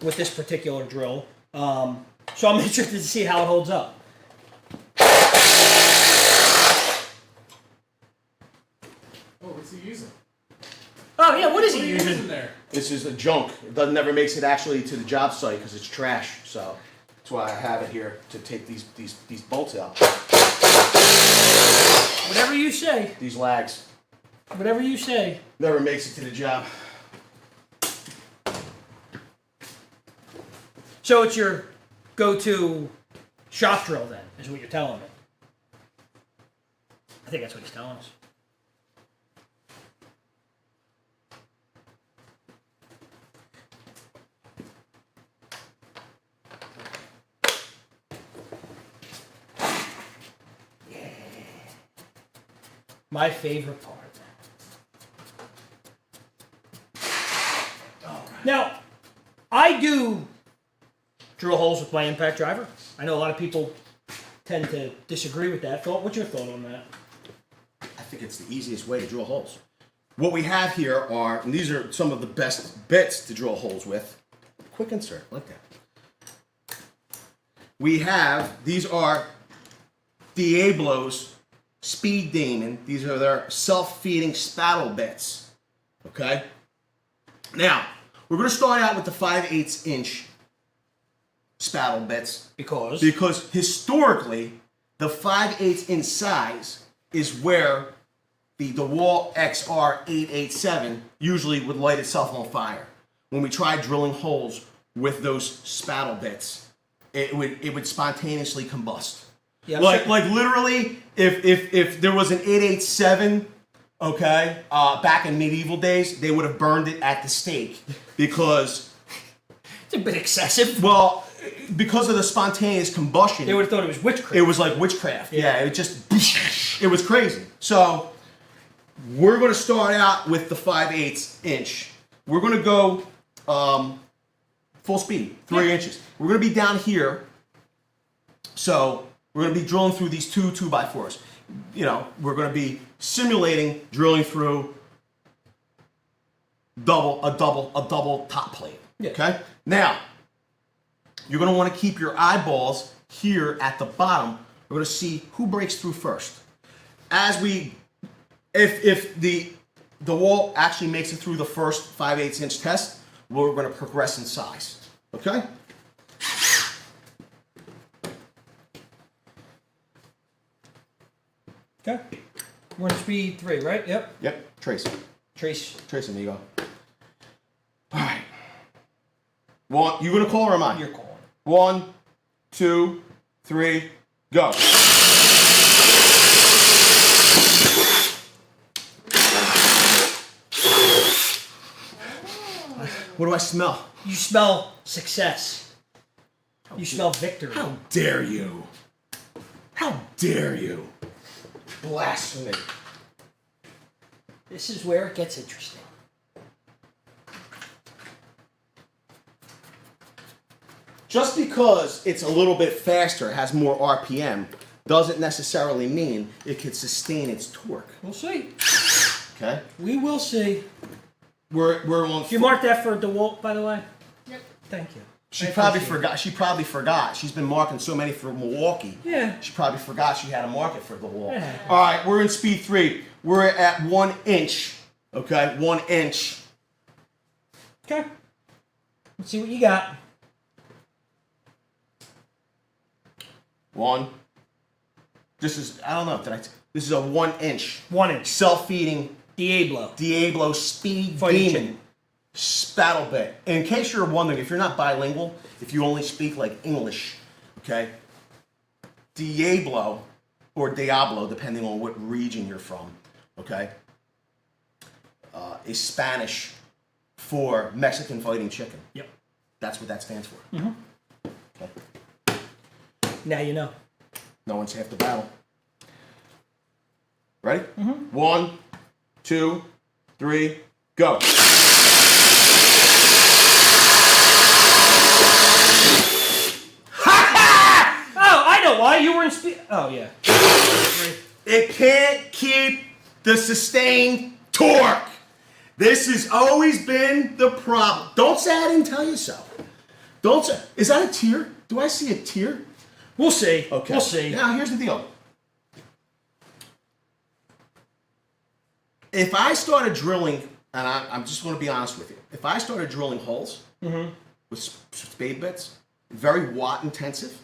with this particular drill. So I'm interested to see how it holds up. Oh, what's he using? Oh yeah, what is What are he you using? using there? This is a junk. It never makes it actually to the job site because it's trash. So that's why I have it here to take these bolts out. Whatever you say. These lags. Whatever you say. Never makes it to the job. So it's your go-to shop drill then, is what you're telling me. I think that's what he's telling us. My favorite part. Now, I do drill holes with my impact driver. I know a lot of people tend to disagree with that. What's your thought on that? I think it's the easiest way to drill holes. What we have here are, and these are some of the best bits to drill holes with. Quick insert, like that. These are Diablo's Speed Demon. These are their self-feeding spattle bits. Okay? Now, we're going to start out with the 5/8 inch spattle bits. Because Historically, the 5/8 inch size is where the DeWalt XR 887 usually would light itself on fire. When we tried drilling holes with those spattle bits, it would spontaneously combust. Yeah, like literally, if there was an 887, okay, back in medieval days, they would have burned it at the stake because it's a bit excessive. well, because of the spontaneous combustion, They would have thought it was witchcraft. it was like witchcraft. Yeah, it it was crazy. So we're going to start out with the 5/8 inch. We're going to go full speed, 3 inches. We're going to be down here. So we're going to be drilling through these two 2x4s. You know, we're going to be simulating drilling through a double top plate. Yeah. Okay. Now you're going to want to keep your eyeballs here at the bottom. We're going to see who breaks through first. If the wall actually makes it through the first 5/8 inch test, we're going to progress in size. Okay? Okay. We're in speed 3, right? Yep. Yep. Trace. Trace. Trace, there you go. All right. One. You going to call or am I? You're calling. 1, 2, 3, go. What do I smell? You smell success. You smell victory. How dare you? How dare you? Blasphemy. This is where it gets interesting. Just because it's a little bit faster, has more RPM, doesn't necessarily mean it could sustain its torque. We'll see. Okay? We will see. We're on. Did you mark that for DeWalt, by the way? Yep. Thank you. She I probably appreciate forgot. She probably forgot. She's been marking so many for Milwaukee. Yeah. She probably forgot she had a market for DeWalt. Yeah. All right, we're in speed 3. We're at 1 inch. Okay, 1 inch. Okay. Let's see what you got. 1. This is, I don't know. This is a 1 inch 1 inch. self-feeding Diablo. Speed Fighting Demon chicken. spattle bit. In case you're wondering, if you're not bilingual, if you only speak like English, okay, Diablo or Diablo, depending on what region you're from, okay, is Spanish for Mexican fighting chicken. Yep. That's what that stands for. Okay. Now you know. No one's half the battle. Ready? 1, 2, 3, go. Oh, I know why. You were in speed. Oh, yeah. It can't keep the sustained torque. This has always been the problem. Don't say I didn't tell you so. Don't say. Is that a tear? Do I see a tear? We'll see. Okay. We'll see. Now, here's the deal. If I started drilling, and I'm just going to be honest with you, if I started drilling holes with spade bits, very watt intensive,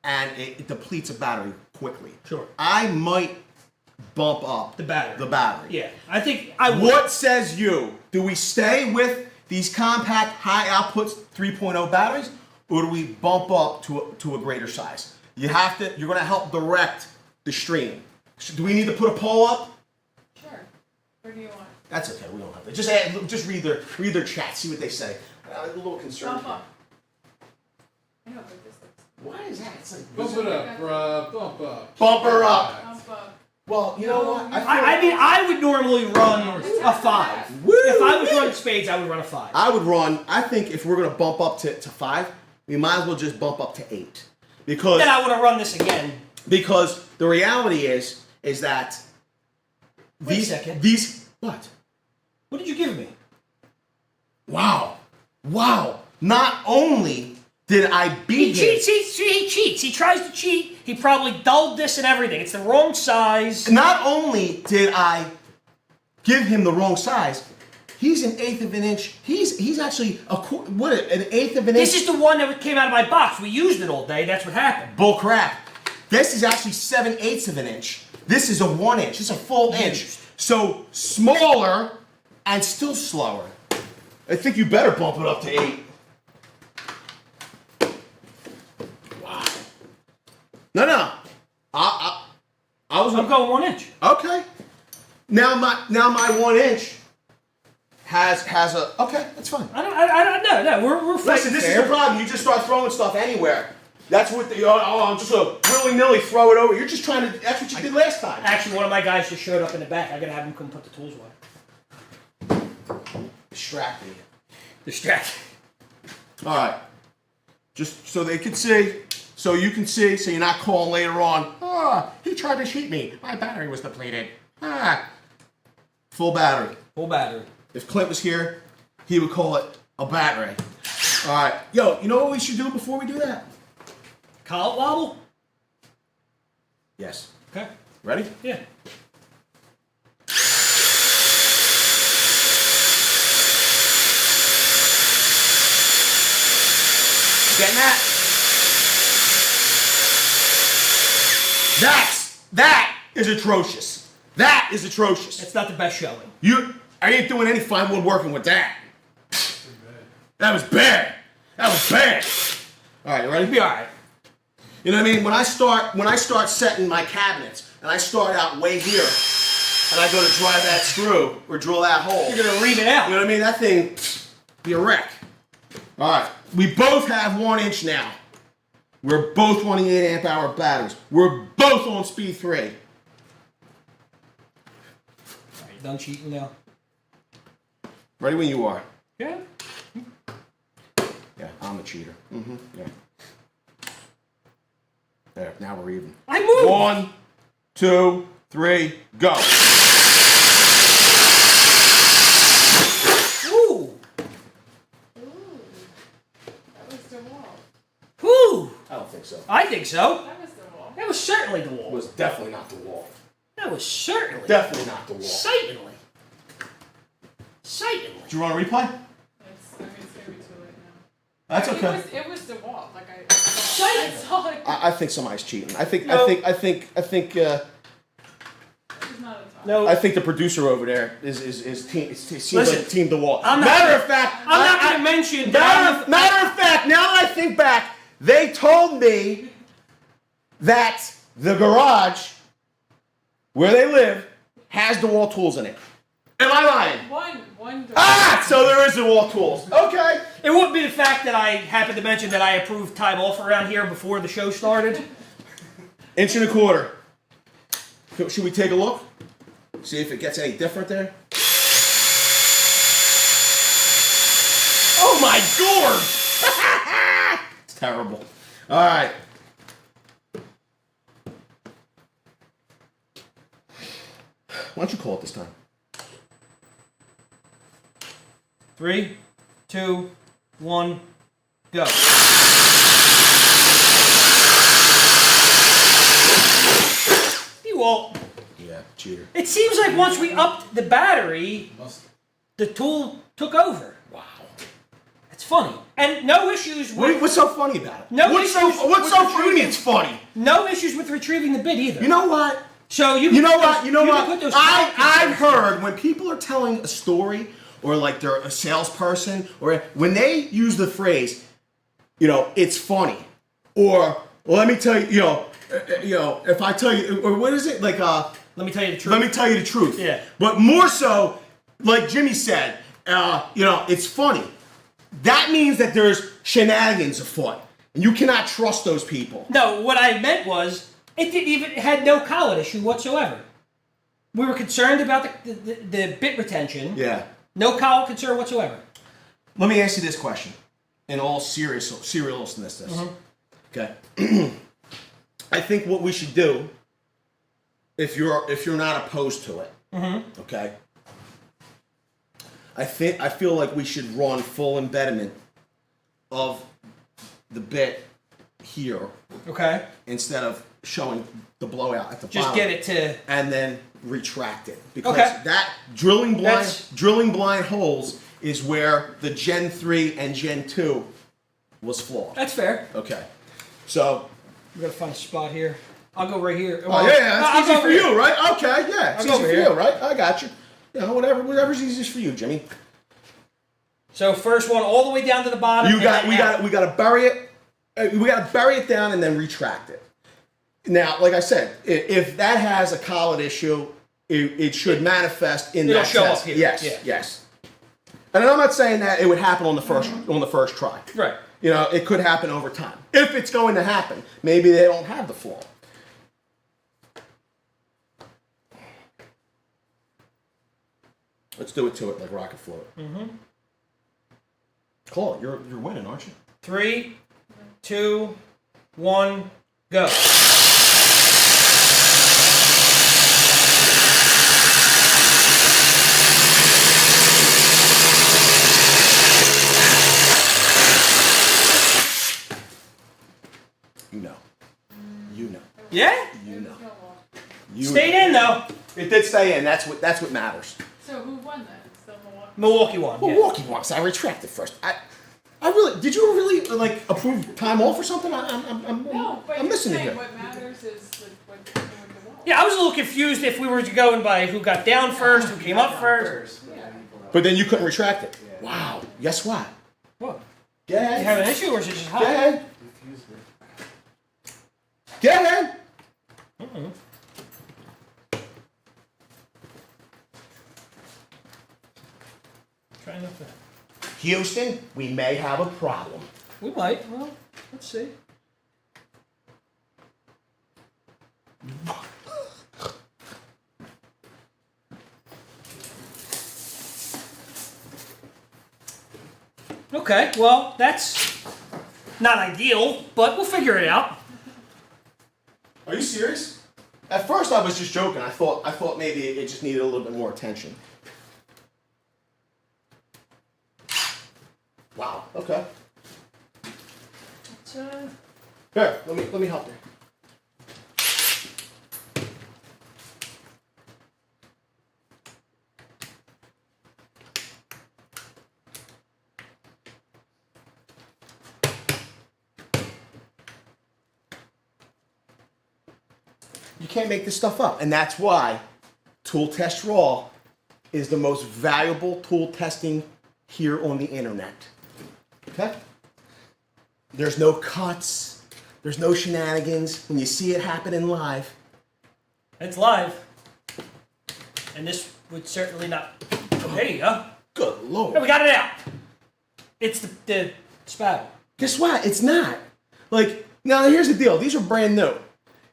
and it depletes a battery quickly. Sure. I might bump up The battery. The battery. Yeah. I think I would. What says you? Do we stay with these compact, high output 3.0 batteries, or do we bump up to a greater size? You're going to help direct the stream. Do we need to put a pole up? Sure. Where do you want? That's okay. We don't have to. Just read their chat. See what they say. I'm a little concerned. Bump up. I know, but this looks. Why is that? It's like Bump it up, bruh. Bump up. bump her up. Bump up. Well, you know what? I mean, I would normally run a 5. Woo! If I was running spades, I would run a 5. I think if we're going to bump up to 5, we might as well just bump up to 8. Because Then I would have run this again. Because the reality is that Wait a second. These what? What did you give me? Wow. Not only did I beat He him, cheats. He cheats. He tries to cheat. He probably dulled this and everything. It's the wrong size. not only did I give him the wrong size, he's an eighth of an inch. He's actually an eighth of an inch. This is the one that came out of my box. We used it all day. That's what happened. Bull crap. This is actually 7/8 of an inch. This is a 1 inch. This is a full inch. So smaller and still slower. I think you better bump it up to 8. Wow. No. I'm going 1 inch. Okay. Now my 1 inch has a okay. That's fine. I don't know. We're Listen, fighting this is fair. the problem. You just start throwing stuff anywhere. That's what I'm just gonna willy-nilly throw it over. You're just trying to. That's what you did last time. Actually, one of my guys just showed up in the back. I gotta have him come put the tools away. Distracting. Distract. All right. Just so they can see, so you can see, so you're not calling later on. He tried to cheat me. My battery was depleted. Full battery. Full battery. If Clint was here, he would call it a battery. All right. Yo, you know what we should do before we do that? Collet wobble? Yes. Okay. Ready? Yeah. Getting that? That is atrocious. That is atrocious. It's not the best showing. I ain't doing any fine wood working with that. That was bad. All right, you ready? It'll be all right. You know what I mean? When I start setting my cabinets, and I start out way here, and I go to drive that screw or drill that hole. You're gonna ream it out. You know what I mean? That thing be a wreck. All right, we both have 1 inch now. We're both running 8 amp hour batteries. We're both on speed 3. All right, done cheating now. Ready when you are. Yeah. Yeah, I'm a cheater. Yeah. There, now we're even. I moved. 1, 2, 3, go. Ooh. That was the wall. Ooh. I don't think so. I think so. That was the wall. That was certainly the It wall. was definitely not the wall. That was certainly. Definitely not the wall. Certainly. Do you want to replay? It's gonna be too late now. That's okay. It was the wall. Like I Exciting. saw it. I think somebody's cheating. I think No. It was not a tie. No. I think the producer over there is team. It seems Listen, like Team DeWalt. I'm not- Matter of fact, I'm not going to mention that. Matter of fact, now that I think back, they told me that the garage where they live has DeWalt tools in it. Am I lying? One door. So there is DeWalt tools. Okay. It wouldn't be the fact that I happened to mention that I approved time off around here before the show started. 1.25 inches. Should we take a look? See if it gets any different there. Oh my gourd! It's terrible. All right. Why don't you call it this time? 3, 2, 1, go. You won't. Yeah, cheater. It seems like once we upped the battery, Must. the tool took over. Wow. It's funny. And no issues with What's so funny about it? No what's issues so with funny? It's funny. no issues with retrieving the bid either. You know what? So you You know can put what? those- You know can what? put those I've concepts- heard when people are telling a story or like they're a salesperson or when they use the phrase, it's funny. Or, well, let me tell you, if I tell you, or what is it? Like, Let me tell you the truth. let me tell you the truth. Yeah. But more so, like Jimmy said, it's funny. That means that there's shenanigans afoot. And you cannot trust those people. No, what I meant was, it had no collet issue whatsoever. We were concerned about the bit retention. Yeah. No collet concern whatsoever. Let me ask you this question. In all seriousness. Okay. I think what we should do, if you're not opposed to it, okay. I feel like we should run full embedment of the bit here, Okay. instead of showing the blowout at the Just bottom. get it to. And then retract it, because Okay. that drilling That's- blind holes is where the Gen 3 and Gen 2 was flawed. That's fair. Okay. So, We gotta find a spot here. I'll go right here. oh yeah, that's I'll easy go for over you, here. right? Okay, yeah, it's I'll go easy over for here. you, right? I got you. Whatever's easiest for you, Jimmy. So first one all the way down to the bottom. We got to bury it. We got to bury it down and then retract it. Now, like I said, if that has a collet issue, it should manifest in It'll that show test. up here. Yes, Yeah. yes. And I'm not saying that it would happen on the first try. Right. It could happen over time. If it's going to happen, maybe they don't have the flaw. Let's do it to it like rocket float. Cool. You're winning, aren't you? 3, 2, 1, go. You know. Yeah? You know. Stayed in though. It did stay in. That's what matters. So who won that? Still Milwaukee. Milwaukee won. Yeah. Milwaukee wants. I retracted first. I really. Did you really approve time off or something? No, but I'm you're missing it saying here. what matters is what came with the wall. Yeah, I was a little confused if we were going by who got down first, who came up first. But then you couldn't retract it. Wow. Guess what? What? Go You have ahead. an issue or is it just Go hot? ahead. Go ahead. Try not to. Houston, we may have a problem. We might. Well, let's see. Okay, well, that's not ideal, but we'll figure it out. Are you serious? At first, I was just joking. I thought maybe it just needed a little bit more attention. Wow. Okay. Here, let me help you. You can't make this stuff up, and that's why Tool Test Raw is the most valuable tool testing here on the internet. Okay? There's no cuts. There's no shenanigans. When you see it happening live. It's live. And this would certainly not. There you go. Good Hey, Lord. we got it out. It's the spaddle. Guess what? It's not. Like, now here's the deal. These are brand new.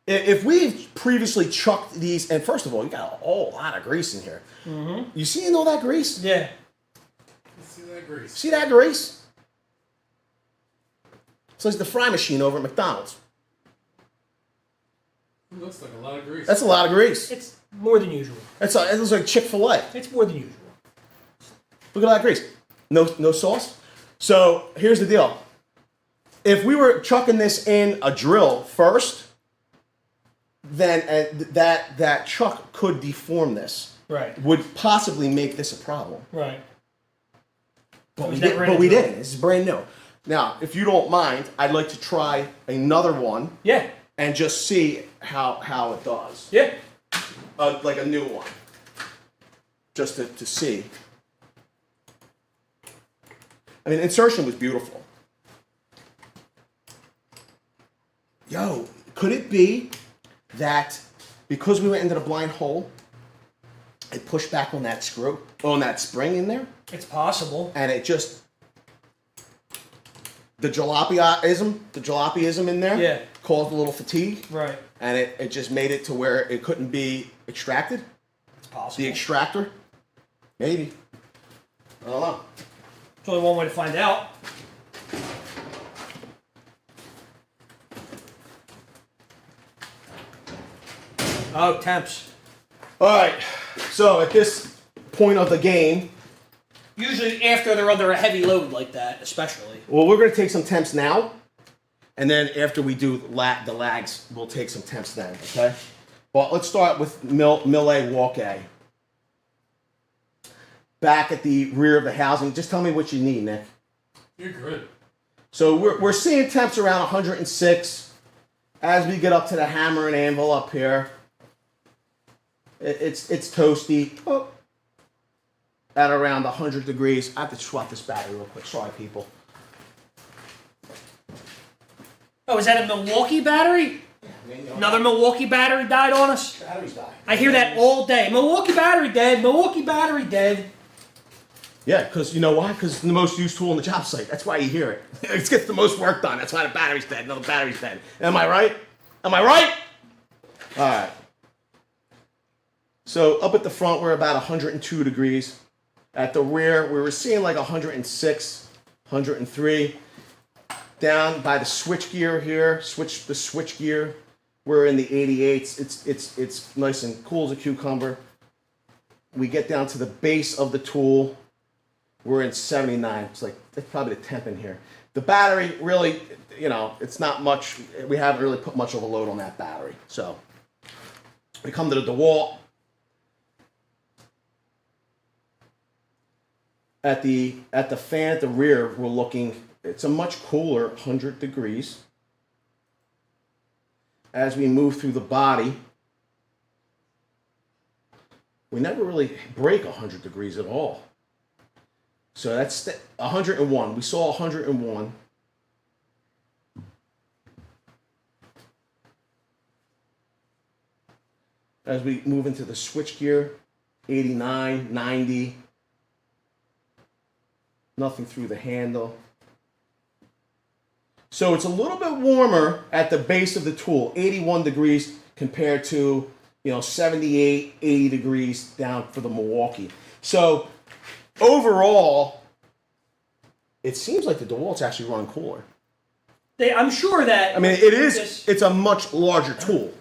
If we've previously chucked these, and first of all, you got a whole lot of grease in here. Mm-hmm. You seeing all that grease? Yeah. Let's see that grease. See that grease? It's like the fry machine over at McDonald's. It looks like a lot of grease. That's a lot of grease. It's more than usual. It looks like Chick-fil-A. It's more than usual. Look at that grease. No sauce. So here's the deal. If we were chucking this in a drill first, then that chuck could deform this. Right. Would possibly make this a problem. Right. But was we, never did, in but a we drill. didn't. This is brand new. Now, if you don't mind, I'd like to try another one Yeah. and just see how it does. Yeah. Like a new one. Just to see. I mean, insertion was beautiful. yo, could it be that because we went into the blind hole, it pushed back on that screw, on that spring in there, It's possible. and it just the jalopyism in there Yeah. caused a little fatigue, Right. and it just made it to where it couldn't be extracted. It's possible. The extractor, maybe. I don't know. There's only one way to find out. Oh, temps. All right. So at this point of the game, Usually after they're under a heavy load like that, especially. well, we're going to take some temps now, and then after we do the lags, we'll take some temps then. Okay. Well, let's start with Mill A, Walk A. Back at the rear of the housing. Just tell me what you need, Nick. You're good. So we're seeing temps around 106. As we get up to the hammer and anvil up here, it's toasty. Oh, at around 100 degrees. I have to swap this battery real quick. Sorry, people. Oh, is that a Milwaukee battery? Another Milwaukee battery died on us? Batteries die. I hear that all day. Milwaukee battery dead. Milwaukee battery dead. Yeah, because you know why? Because it's the most used tool on the job site. That's why you hear it. It gets the most work done. That's why the battery's dead. Another battery's dead. Am I right? Am I right? All right. So up at the front, we're about 102 degrees. At the rear, we were seeing like 106, 103. Down by the switch gear here, the switch gear, we're in the 88s. It's nice and cool as a cucumber. We get down to the base of the tool. We're in 79. It's like, that's probably the temp in here. The battery really, you know, it's not much. We haven't really put much of a load on that battery. So we come to the DeWalt. At the fan at the rear, we're looking, it's a much cooler 100 degrees. As we move through the body, we never really break 100 degrees at all. So that's 101. We saw 101. As we move into the switch gear, 89, 90. Nothing through the handle. So it's a little bit warmer at the base of the tool, 81 degrees compared to, 78, 80 degrees down for the Milwaukee. So overall, it seems like the DeWalt's actually running cooler. I'm sure that. I mean, it is. It's a much larger tool.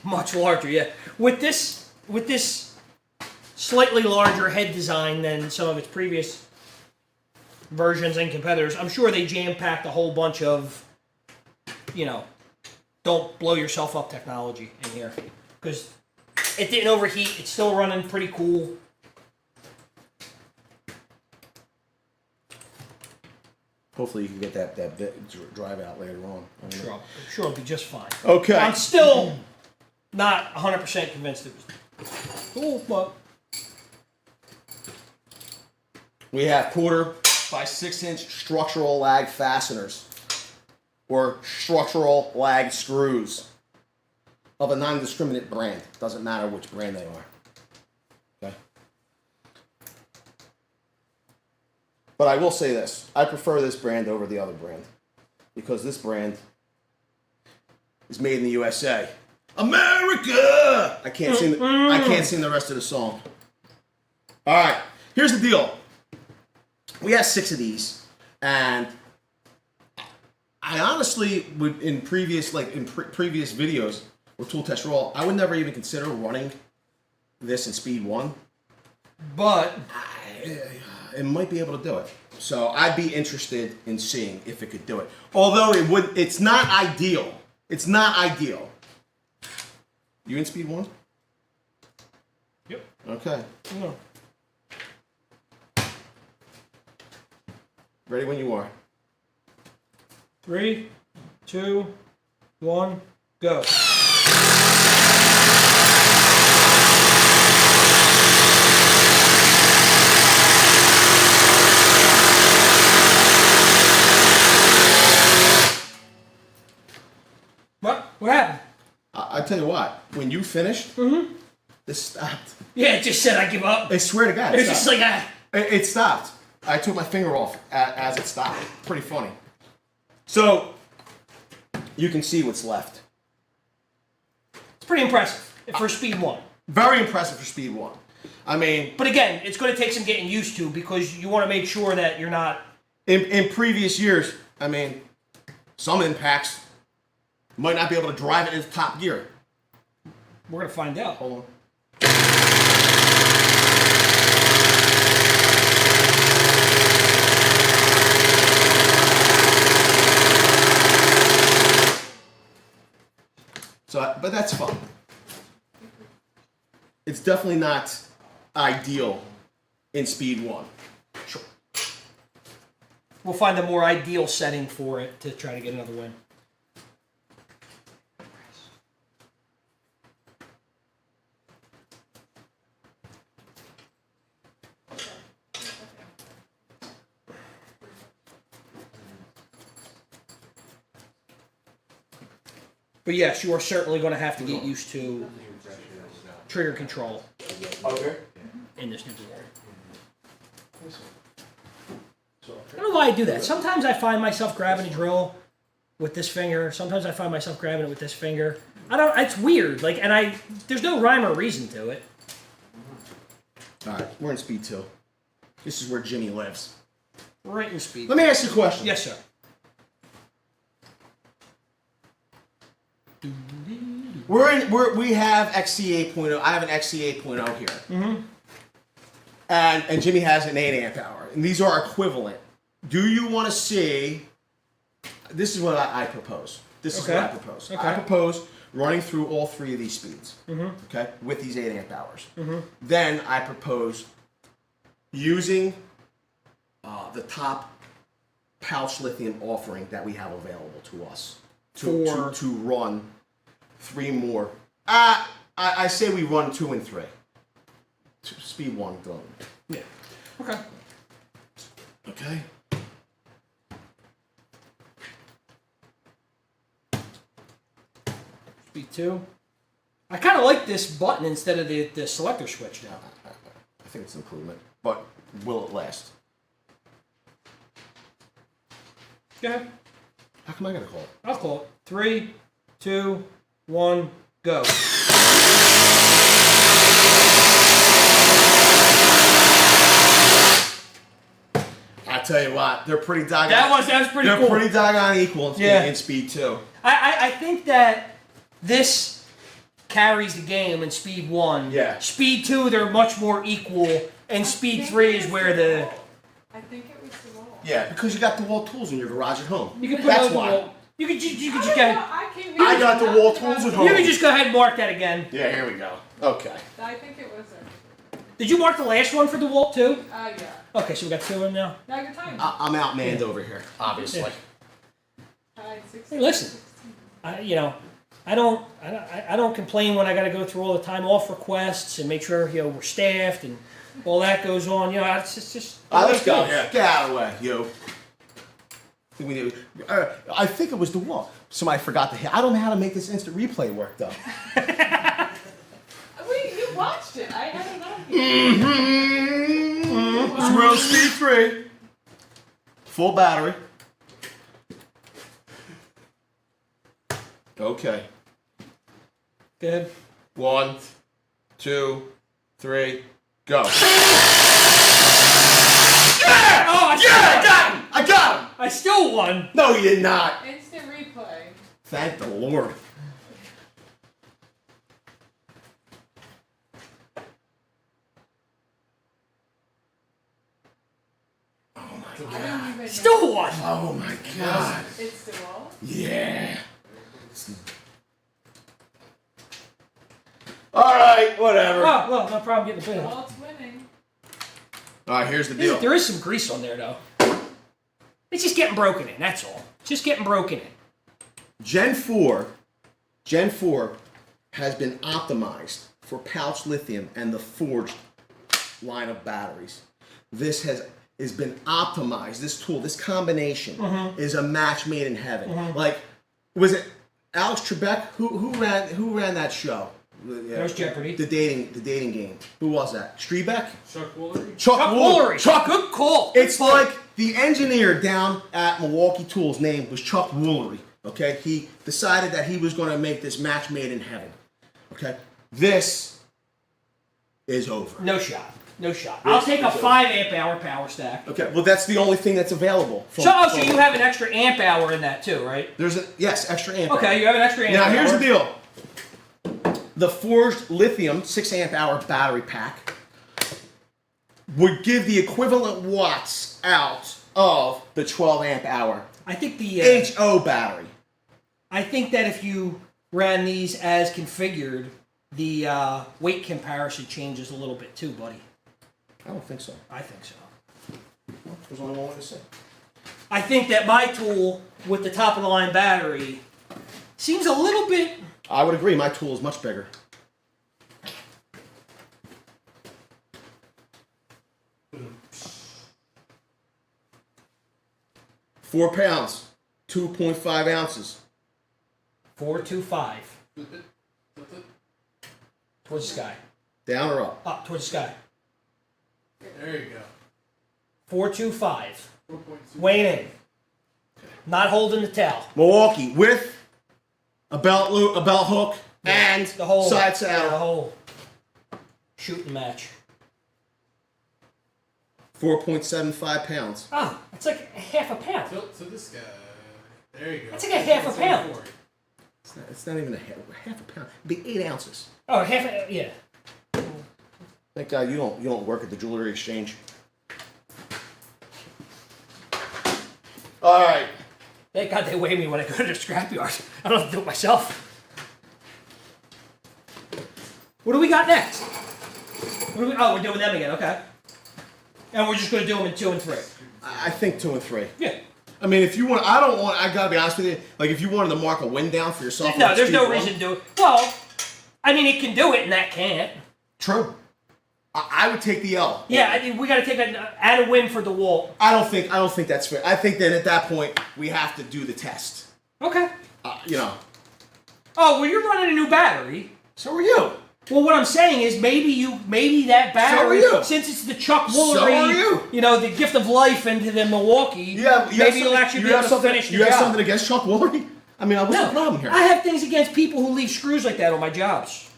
Much larger, yeah. With this slightly larger head design than some of its previous versions and competitors, I'm sure they jam-packed a whole bunch of, don't blow yourself up technology in here. Because it didn't overheat. It's still running pretty cool. Hopefully you can get that drive out later on. I'm sure it'll be just fine. Okay. I'm still not 100% convinced it was cool, but We have 1/4 by 6-inch structural lag fasteners, or structural lag screws of a non-discriminate brand. Doesn't matter which brand they are. Okay. But I will say this: I prefer this brand over the other brand because this brand is made in the USA. America! I can't sing. I can't sing the rest of the song. All right. Here's the deal. We have 6 of these, and I honestly would, in previous previous videos or tool test raw, I would never even consider running this in speed 1, but it might be able to do it. So I'd be interested in seeing if it could do it. Although it's not ideal. It's not ideal. You in speed 1? Yep. Okay. Yeah. Ready when you are. 3, 2, 1, go. What happened? I tell you what, when you finished, this stopped. Yeah, it just said I give up. I swear to God, It's just like it stopped. I took my finger off as it stopped. Pretty funny. So you can see what's left. it's pretty impressive for Speed 1. Very impressive for Speed 1. I mean, But again, it's going to take some getting used to because you want to make sure that you're not. in previous years, I mean, some impacts might not be able to drive it into top gear. We're going to find out. Hold on. So, but that's fun. It's definitely not ideal in Speed 1. Sure. We'll find a more ideal setting for it to try to get another win. But yes, you are certainly going to have to get used to trigger control Okay. in this new DeWalt. I don't know why I do that. Sometimes I find myself grabbing a drill with this finger. Sometimes I find myself grabbing it with this finger. I don't. It's weird. Like, and there's no rhyme or reason to it. All right, we're in Speed 2. This is where Jimmy lives. Right in Speed. Let me ask you a question. Yes, sir. We have XC 8.0. I have an XC 8.0 here. Mm-hmm. And Jimmy has an 8 amp hour. And these are equivalent. Do you want to see? This is what I propose. This is what I propose. Okay. I propose running through all 3 of these speeds. Mm-hmm. Okay, with these 8 amp hours. Mm-hmm. Then I propose using the top pouch lithium offering that we have available to us to run 3 more. I say we run 2 and 3. Speed 1 done. Yeah. Okay. Okay. Speed 2. I kind of like this button instead of the selector switch now. I think it's an improvement, but will it last? Go ahead. How come I gotta call it? I'll call it. 3, 2, 1, go. I tell you what, they're pretty doggone. That was pretty they're cool. pretty doggone equal Yeah. in Speed 2. I think that this carries the game in Speed 1. Yeah. Speed 2, they're much more equal, and Speed 3 is where the... I think it was the wall. Yeah, because you got DeWalt tools in your garage at home. You can put That's those why. wall. You could just go I ahead. I got the wall tools at home. You can just go ahead and mark that again. Yeah, here we go. Okay. I think it was there. Did you mark the last one for DeWalt too? Yeah. Okay, so we got 2 in now. Now your time. I'm outmanned over here, obviously. Yeah. Tied 16. Hey, listen. I don't complain when I got to go through all the time off requests and make sure we're staffed and all that goes on. It's just. Let's go. Yeah. Get out of the way, yo. I think it was DeWalt. Somebody forgot to hit. I don't know how to make this instant replay work though. You watched it. I had it on here. It's World Speed 3. Full battery. Okay. Good. 1, 2, 3, go. Yeah! Oh, I got him! I got him! I still won. No, you did not. Instant replay. Thank the Lord. I don't even know. Still won. Oh my God. It's the wall. Yeah. All right, whatever. Oh, well, no problem getting the The bill. wall's winning. All right, here's the deal. There is some grease on there, though. It's just getting broken in, that's all. Just getting broken in. Gen 4 has been optimized for pouch lithium and the forged line of batteries. This has been optimized. This tool, this combination, is a match made in heaven. Like, was it Alex Trebek, who ran that show? There's Jeopardy. The dating game. Who was that? Strebeck? Chuck Woolery? Chuck Woolery. Chuck. Good call. It's like the engineer down at Milwaukee Tool's name was Chuck Woolery. Okay, he decided that he was going to make this match made in heaven. Okay, this is over. No shot. No shot. I'll take a 5 amp hour power stack. Okay, well that's the only thing that's available. So you have an extra amp hour in that too, right? There's extra amp. Okay, you have an extra amp Now hour. here's the deal. The forged lithium 6 amp hour battery pack would give the equivalent watts out of the 12 amp hour I think the HO battery. I think that if you ran these as configured, the weight comparison changes a little bit too, buddy. I don't think so. I think so. Well, there's only one way to say. I think that my tool with the top of the line battery seems a little bit. I would agree. My tool is much bigger. £4, 2.5 ounces. 425 towards the sky. Down or up? Up towards the sky. There you go. 425. 4.2. Weighing in. Not holding the tail. Milwaukee with a belt hook and The whole side The saddle. whole shooting match. 4.75 pounds. Oh, it's like half a pound. So this guy. There you go. That's like a half a pound. It's not even half a pound. It'd be 8 ounces. Oh, half a, yeah. Thank God you don't work at the jewelry exchange. All right. Thank God they weigh me when I go to the scrapyard. I don't have to do it myself. What do we got next? We're doing them again, okay. And we're just going to do them in 2 and 3. I think 2 and 3. Yeah. I mean, if you want, I gotta be honest with you. Like, if you wanted to mark a win down for yourself, No, on there's no speed reason one- to do it. Well, I mean, it can do it and that can't. True. I would take the L. Yeah, I mean, we got to take add a win for DeWalt. I don't think that's fair. I think that at that point we have to do the test. Okay. You know. Oh, well, you're running a new battery. So are you. Well, what I'm saying is maybe that battery, So are you. since it's the Chuck So Woolery, are you. The gift of life into the Milwaukee, maybe you'll actually be able to finish the You have job. something against Chuck Woolery? I mean, what's the problem here? I have things against people who leave screws like that on my jobs.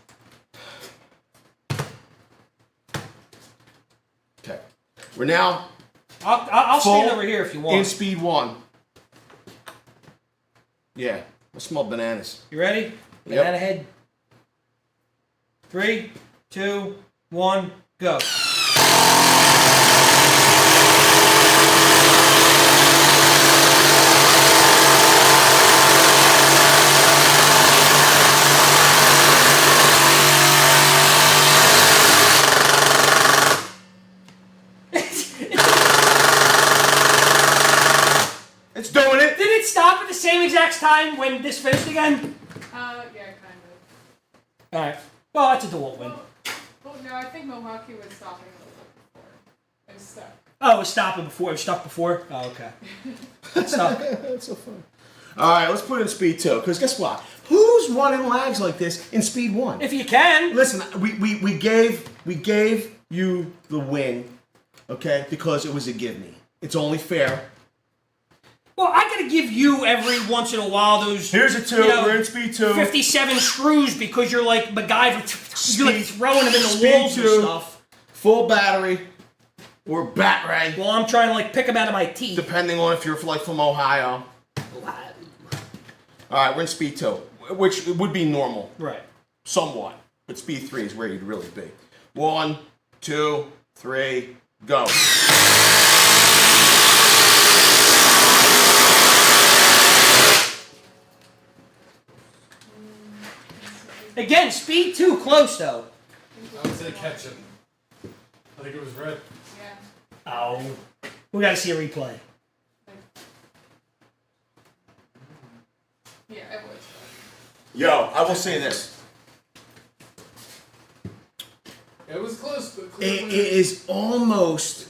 Okay. We're now I'll stand full over here if you in want. speed 1. Yeah. I smell bananas. You ready? Banana head. 3, 2, 1, go. It's doing it. Did it stop at the same exact time when this finished again? Yeah, kind of. Alright. Well, that's a DeWalt win. Well, no, I think Milwaukee was stopping a little bit before. It was stuck. Oh, it was stopping before. It was stuck before? Oh, okay. It's stuck. That's so fun. All right, let's put it in speed 2. Because guess what? Who's running lags like this in speed 1? If you can. Listen, we gave you the win, okay? Because it was a give me. It's only fair. Well, I gotta give you every once in a while those. Here's a 2. We're in speed 2. 57 screws because you're like MacGyver. You're like Speed- throwing them in the speed walls and 2. stuff. Full battery or bat ray, Well, I'm trying to like pick them out of my teeth. depending on if you're from Ohio. All right, we're in speed 2, which would be normal, Right. somewhat. But speed 3 is where you'd really be. 1, 2, 3, go. Again, speed 2 close though. I would say ketchup. I think it was red. Yeah. Oh. We gotta see a replay. Yeah, it was. Yo, I will say this. It was close, but It clearly. is almost,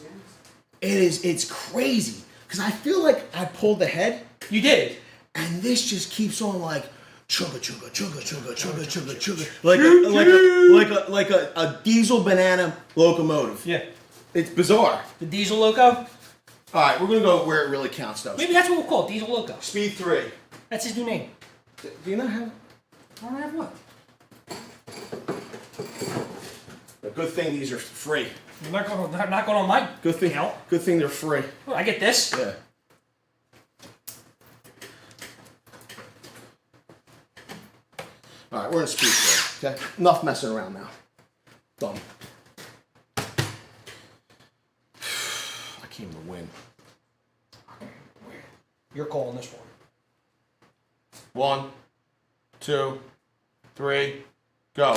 it's crazy. Because I feel like I pulled the head, You did. and this just keeps on like, chugga chugga chugga chugga chugga chugga chugga, like a diesel banana locomotive. Yeah. It's bizarre. The diesel loco? All right, we're gonna go where it really counts, though. Maybe that's what we'll call it, diesel loco. Speed 3. That's his new name. Do you not have? I don't have what? A good thing these are free. I'm not going on my Good thing. account. Good thing they're free. Oh, I get this. Yeah. All right, we're in speed 3. Okay, enough messing around now. Done. I came to win. You're calling this one. 1, 2, 3, go.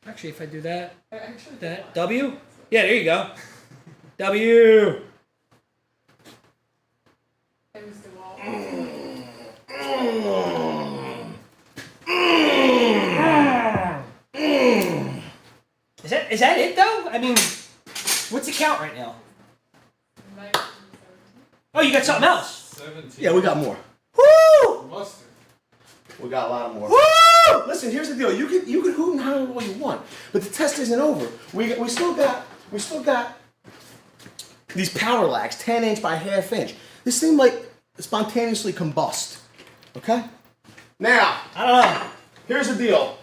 Actually, if I do that, Actually, that W? Yeah, there you go. W. it was DeWalt. Is that it though? I mean, what's the count right now? 1917. Oh, you got something else. 17. Yeah, we got more. Woo! Mustard. We got a lot more. Woo! Listen, here's the deal. You can hoot and holler all you want, but the test isn't over. We still got these power lags, 10 inch by ½ inch. This thing might spontaneously combust. Okay? Now, I don't know. here's the deal.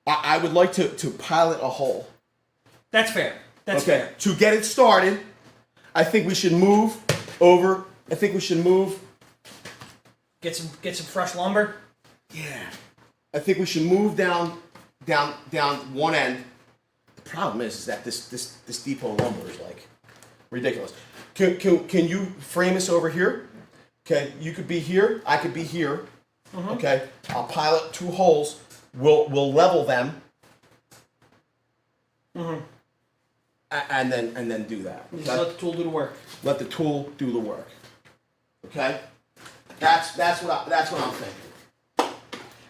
I would like to pilot a hole. That's fair. That's fair. To get it started, I think we should move over. I think we should move. Get some fresh lumber. Yeah. I think we should move down one end. The problem is that this depot lumber is like ridiculous. Can you frame us over here? Okay, you could be here. I could be here. Okay, I'll pilot 2 holes. We'll level them. And then do that. Just Okay? let the tool do the work. Let the tool do the work. Okay? That's what I'm thinking.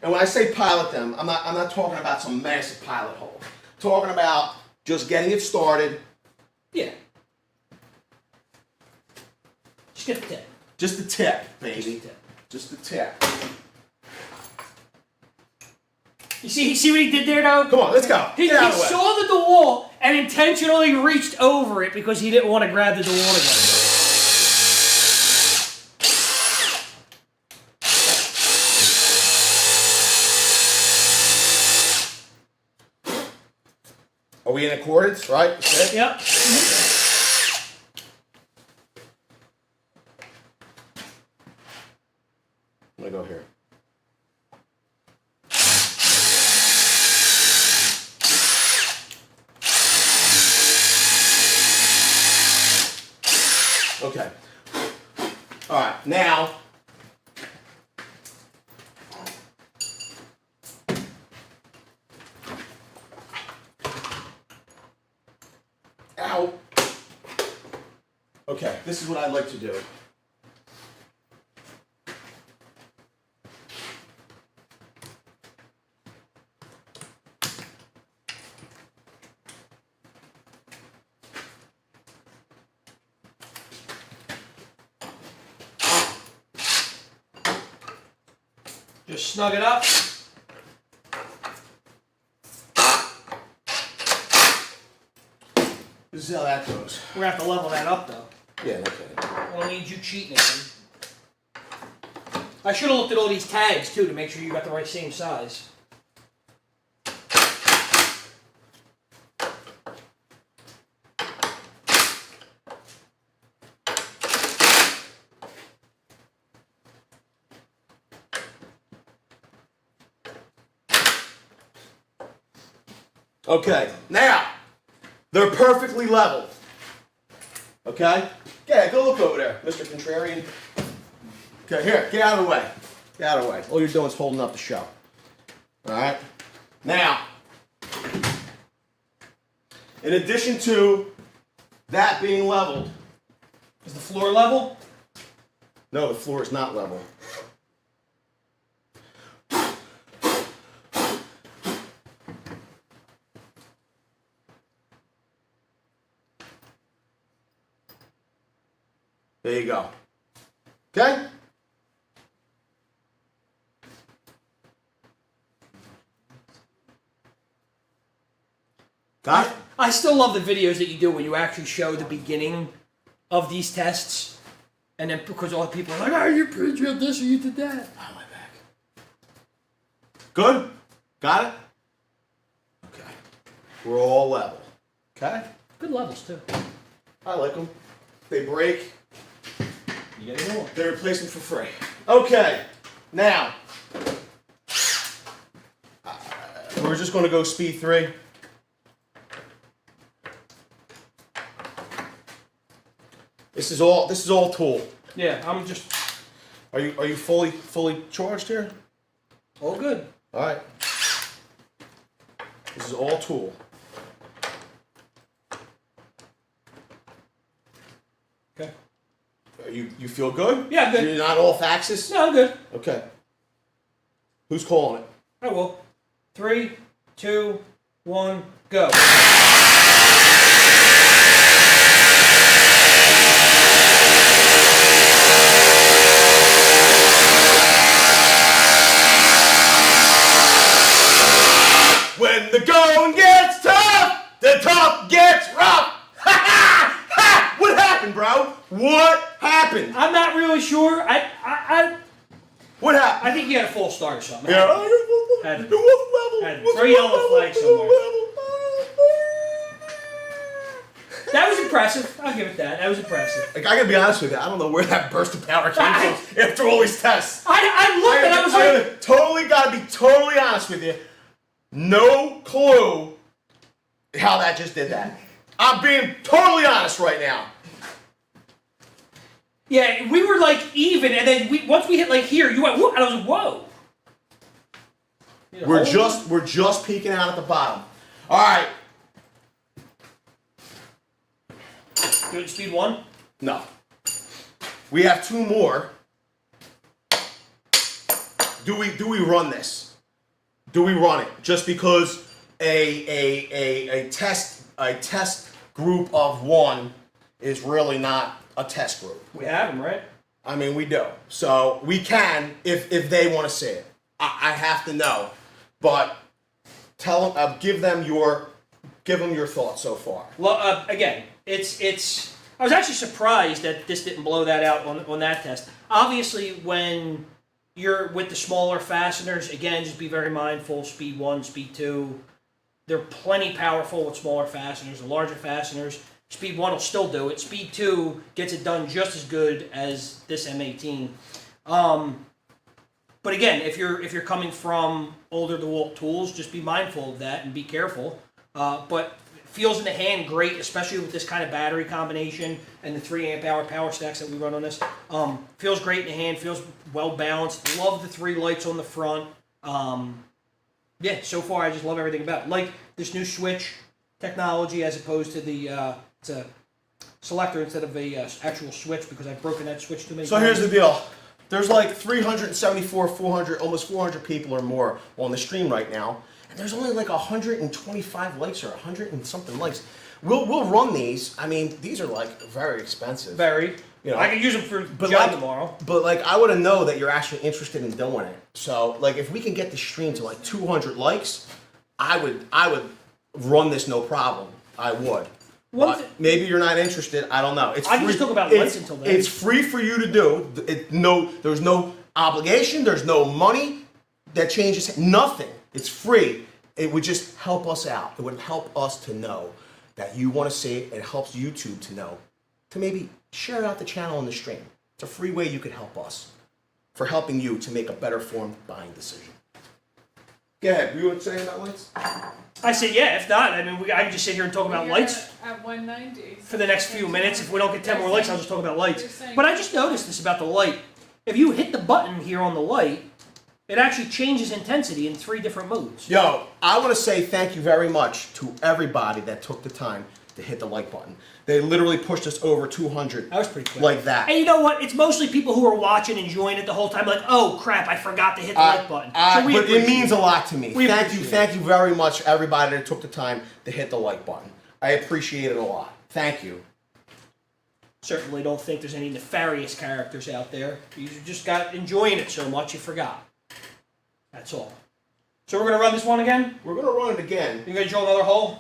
And when I say pilot them, I'm not talking about some massive pilot hole. I'm talking about just getting it started. Yeah. Just get the tip. Just the tip, baby. Just the tip. Just the tip. You see what he did there, though? Come on, let's go. He Get out of the way. saw the DeWalt and intentionally reached over it because he didn't want to grab the DeWalt again. Are we in accordance, right? Okay. Yep. I'm gonna go here. Okay. All right. Now, ow. Okay. This is what I'd like to do. Just snug it up. This is how that goes. We're gonna have to level that up, though. Yeah, no kidding. I don't need you cheating again. I should have looked at all these tags too to make sure you got the right same size. Okay, now they're perfectly level. Okay? Yeah, go look over there, Mr. Contrarian. Okay, here, get out of the way. Get out of the way. All you're doing is holding up the show. Alright? Now, in addition to that being leveled, Is the floor level? no, the floor is not level. There you go. Okay? Got it? I still love the videos that you do when you actually show the beginning of these tests, and then because all the people are like, "Oh, you pre-drilled this or you did that." Oh, my back. Good? Got it? Okay. We're all level. Okay? Good levels too. I like them. They break. You get it all. They replace them for free. Okay. Now, we're just going to go speed 3. This is all tool. Yeah, I'm just Are you fully charged here? all good. All right. This is all tool. Okay. You feel good? Yeah, I'm good. You're not off axis? No, I'm good. Okay. Who's calling it? I will. 3, 2, 1, go. When the going gets tough, the tough gets rough. Ha ha ha! What happened, bro? What happened? I'm not really sure. What happened? I think you had a full start or something. Yeah. Had- It wasn't level. had It wasn't three yellow level. flags It wasn't somewhere. level. That was impressive. I'll give it that. That was impressive. Like, I gotta be honest with you, I don't know where that burst of power came from after all these tests. I looked and I was like, Gotta be totally honest with you. No clue how that just did that. I'm being totally honest right now. yeah, we were like even, and then once we hit like here, you went, whoa, and I was like, whoa. You know, We're just peeking out at the bottom. All right. Do it speed 1. No. We have 2 more. Do we run this? Do we run it? Just because a test group of 1 is really not a test group. We have him, right? I mean, we do. So we can if they want to see it. I have to know, but tell them. Give them your thoughts so far. Well, again, it's. I was actually surprised that this didn't blow that out on that test. Obviously, when you're with the smaller fasteners, again, just be very mindful. Speed 1, speed 2, they're plenty powerful with smaller fasteners. The larger fasteners, speed 1 will still do it. Speed 2 gets it done just as good as this M18. But again, if you're coming from older DeWalt tools, just be mindful of that and be careful. But feels in the hand great, especially with this kind of battery combination and the 3 amp hour power stacks that we run on this. Feels great in the hand, feels well balanced. Love the 3 lights on the front. Yeah, so far I just love everything about it. Like this new switch technology as opposed to the it's a selector instead of a actual switch because I've broken that switch too many So times. here's the deal. There's like 374, 400, almost 400 people or more on the stream right now. And there's only like 125 likes or 100 and something likes. We'll run these. I mean, these are like very expensive. Very. You know, I could use them for but job like, tomorrow. But like, I want to know that you're actually interested in doing it. So like, if we can get the stream to like 200 likes, I would run this no problem. I would. But maybe you're not interested. I don't know. It's I free. can just talk about lights until then. It's free for you to do. There's no obligation. There's no money that changes. Nothing. It's free. It would just help us out. It would help us to know that you want to see it. It helps YouTube to know to maybe share out the channel on the stream. It's a free way you could help us for helping you to make a better formed buying decision. Go ahead. You were saying about lights? I said, yeah, if not, I mean, I can just sit here and talk about You're lights at 190 for the next few minutes. If we don't get 10 more likes, I'll just talk about You're lights. saying- But I just noticed this about the light. If you hit the button here on the light, it actually changes intensity in 3 different modes. Yo, I want to say thank you very much to everybody that took the time to hit the like button. They literally pushed us over 200. That was pretty quick. Like that. And you know what? It's mostly people who are watching, enjoying it the whole time, like, oh crap, I forgot to hit the like button. So we but it appreciate means a lot to me. We Thank appreciate you very much, everybody that took the time to hit the like button. I appreciate it a lot. Thank you. certainly don't think there's any nefarious characters out there. You just got enjoying it so much you forgot. That's all. So we're gonna run this one again? We're gonna run it again. You gonna drill another hole?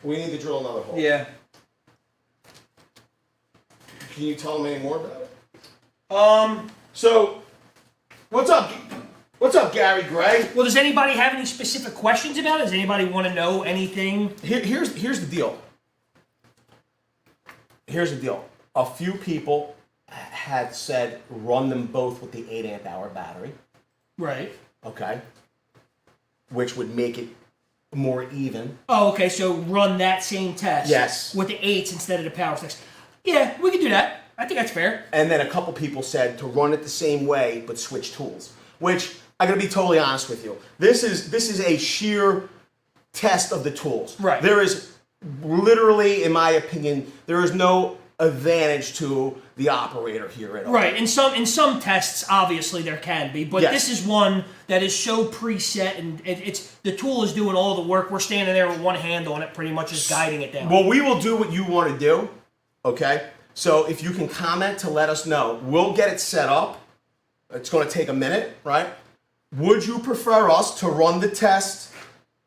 We need to drill another hole. Yeah. Can you tell them any more about it? So, what's up? What's up, Gary Gray? Well, does anybody have any specific questions about it? Does anybody want to know anything? Here's the deal. Here's the deal. A few people had said run them both with the 8 amp hour battery. Right. Okay. Which would make it more even. Oh, okay. So run that same test. Yes. With the 8s instead of the power 6. Yeah, we can do that. I think that's fair. And then a couple people said to run it the same way but switch tools. Which I gotta be totally honest with you. This is a sheer test of the tools. Right. There is literally, in my opinion, there is no advantage to the operator here at all. Right. In some tests, obviously there can be, but Yes. this is one that is so preset, and it's the tool is doing all the work. We're standing there with one hand on it, pretty much just guiding it down. Well, we will do what you want to do. Okay. So if you can comment to let us know, we'll get it set up. It's going to take a minute, right? Would you prefer us to run the test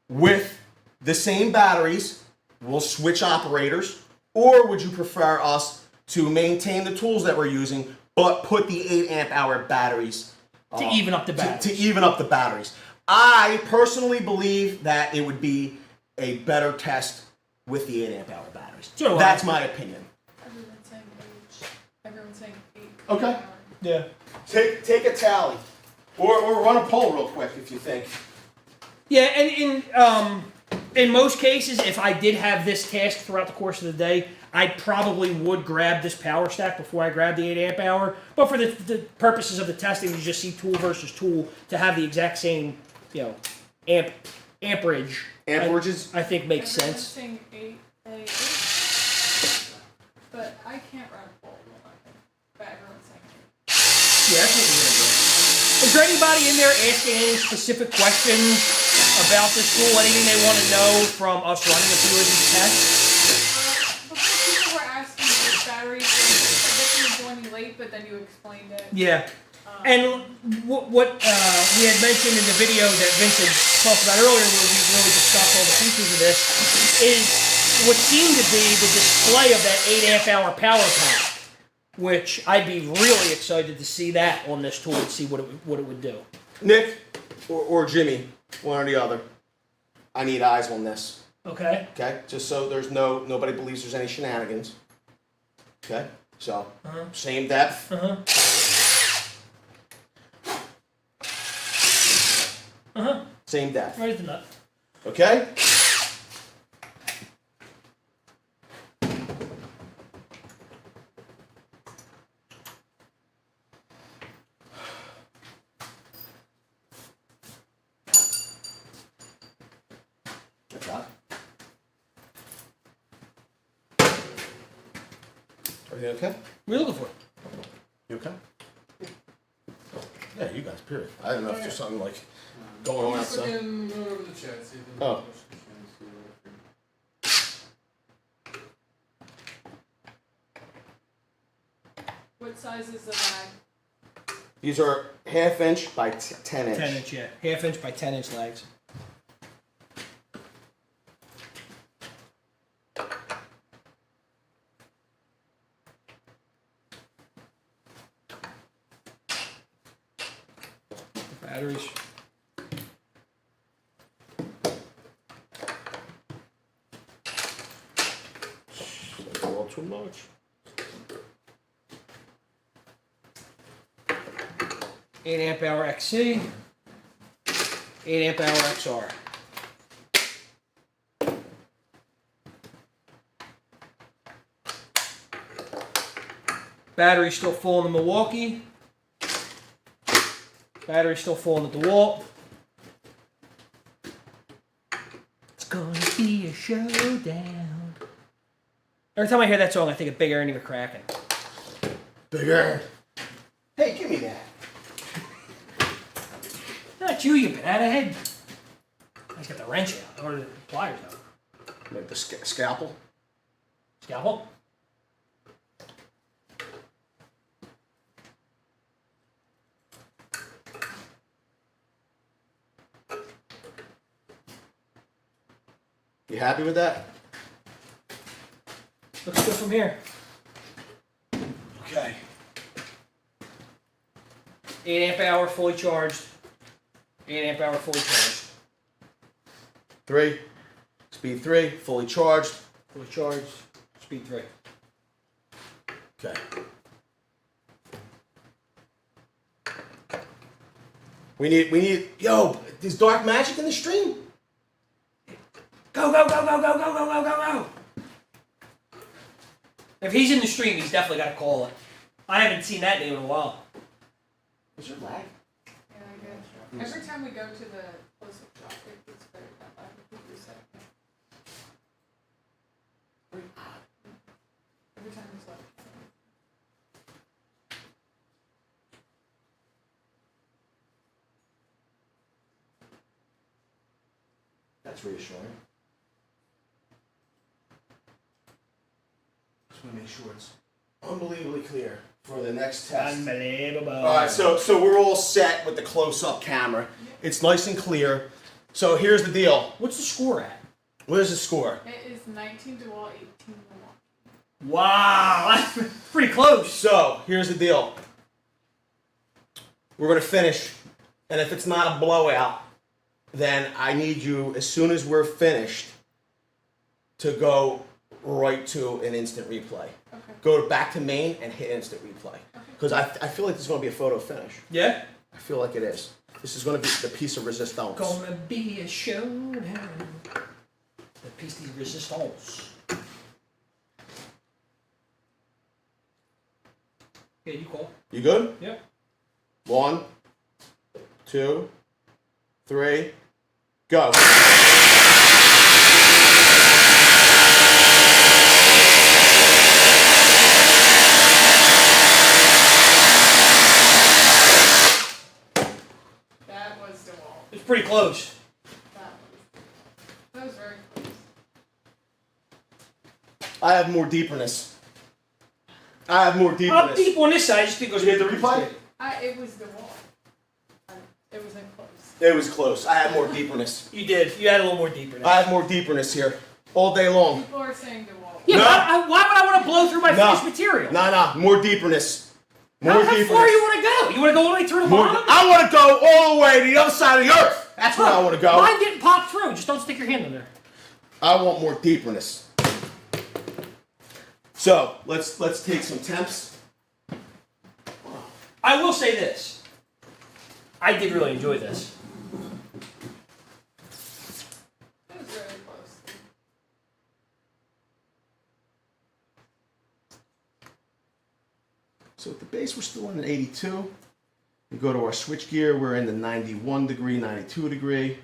with the same batteries? We'll switch operators. Or would you prefer us to maintain the tools that we're using, but put the 8 amp hour batteries to even up the batteries. To even up the batteries. I personally believe that it would be a better test with the 8 amp hour batteries. So do I. That's my opinion. Everyone's saying H. Everyone's saying 8. Okay. hour. Yeah. Take a tally. Or run a poll real quick if you think. Yeah, and in most cases, if I did have this task throughout the course of the day, I probably would grab this power stack before I grab the 8 amp hour. But for the purposes of the testing, you just see tool versus tool to have the exact same, amperage. Amperages? I think makes Everyone's sense. saying 8. But I can't run a poll. But everyone's saying 8. Yeah, that's what we're gonna do. Is there anybody in there asking any specific questions about this tool? Anything they want to know from us running a few of these tests? Before people were asking which batteries, I guess you were joining late, but then you explained it. Yeah. And what we had mentioned in the video that Vincent talked about earlier, where we really discussed all the features of this, is what seemed to be the display of that 8 amp hour power pack, which I'd be really excited to see that on this tool and see what it would do. Nick or Jimmy, one or the other. I need eyes on this. Okay. Okay? Just so there's nobody believes there's any shenanigans. Okay? So, same depth. Same depth. Right at the nut. Okay? That's hot. Everything okay? What are you looking for? You okay? Yeah, you guys, period. I don't know if there's something like going on outside. Fucking go over the chat, see if Oh. What size is the bag? These are 1/2 inch by 10 inch. 10 inch, yeah. 1/2 inch by 10 inch legs. Batteries. A little too much. 8 amp hour XC. 8 amp hour XR. Battery still full in the Milwaukee. Battery still full in the DeWalt. It's gonna be a showdown. Every time I hear that song, I think of Big Ernie McCracken. Bigger. Hey, give me that. Not you, you banana head. I just got the wrench out, or the pliers out. Like the scalpel. Scalpel? You happy with that? Looks good from here. Okay. 8 amp hour fully charged. 8 amp hour fully charged. 3. Speed 3. Fully charged. Fully charged. Speed 3. Okay. We need, yo, there's dark magic in the stream. Go, go, go, go, go, go, go, go, go, go. If he's in the stream, he's definitely got to call it. I haven't seen that name in a while. Is there lag? Yeah, I guess. Every time we go to the close-up shop, it gets very bad. Every time it's like. That's reassuring. Just want to make sure it's unbelievably clear for the next test. Unbelievable. All right, so we're all set with the close-up camera. It's nice and clear. So here's the deal. What's the score at? Where's the score? It is 19 DeWalt, 18 Milwaukee. Wow, that's pretty close. So here's the deal. We're gonna finish, and if it's not a blowout, then I need you, as soon as we're finished, to go right to an instant replay. Okay. Go back to main and hit instant replay. Because I feel like this is going to be a photo finish. Yeah? I feel like it is. This is going to be the piece of resistance. Gonna be a showdown. The piece de resistance. Yeah, you call. You good? Yep. 1, 2, 3, go. That was DeWalt. It's pretty close. That was very close. I have more deeperness. I have more I'm deeperness. deep on this side. I just think it goes. Did you hit the replay? It was DeWalt. It wasn't close. It was close. I have more deeperness. You did. You had a little more deeper. I have more deeperness here. All day long. People are saying DeWalt. Yeah, No. but why would I want to blow through my No. finished material? Nah, more deeperness. More How deeperness. far you want to go? You want to go all the way through the More bottom? I want to go all the way to the other side of the earth. That's where I want to go. Mine didn't pop through. Just don't stick your hand in there. I want more deeperness. So let's take some temps. I will say this. I did really enjoy this. It was really close. So at the base, we're still in an 82. We go to our switch gear, we're in the 91 degree, 92 degree,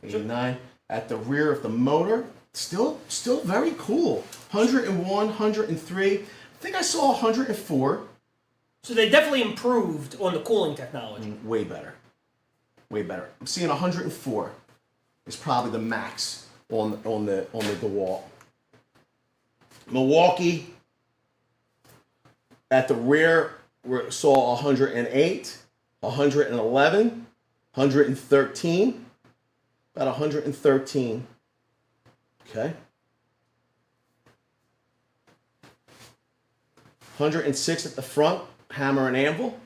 89. At the rear of the motor, still very cool. 101, 103. I think I saw 104. So they definitely improved on the cooling technology. Way better. Way better. I'm seeing 104 is probably the max on the DeWalt. Milwaukee at the rear we saw 108, 111, 113, about 113. Okay. 106 at the front, hammer and anvil.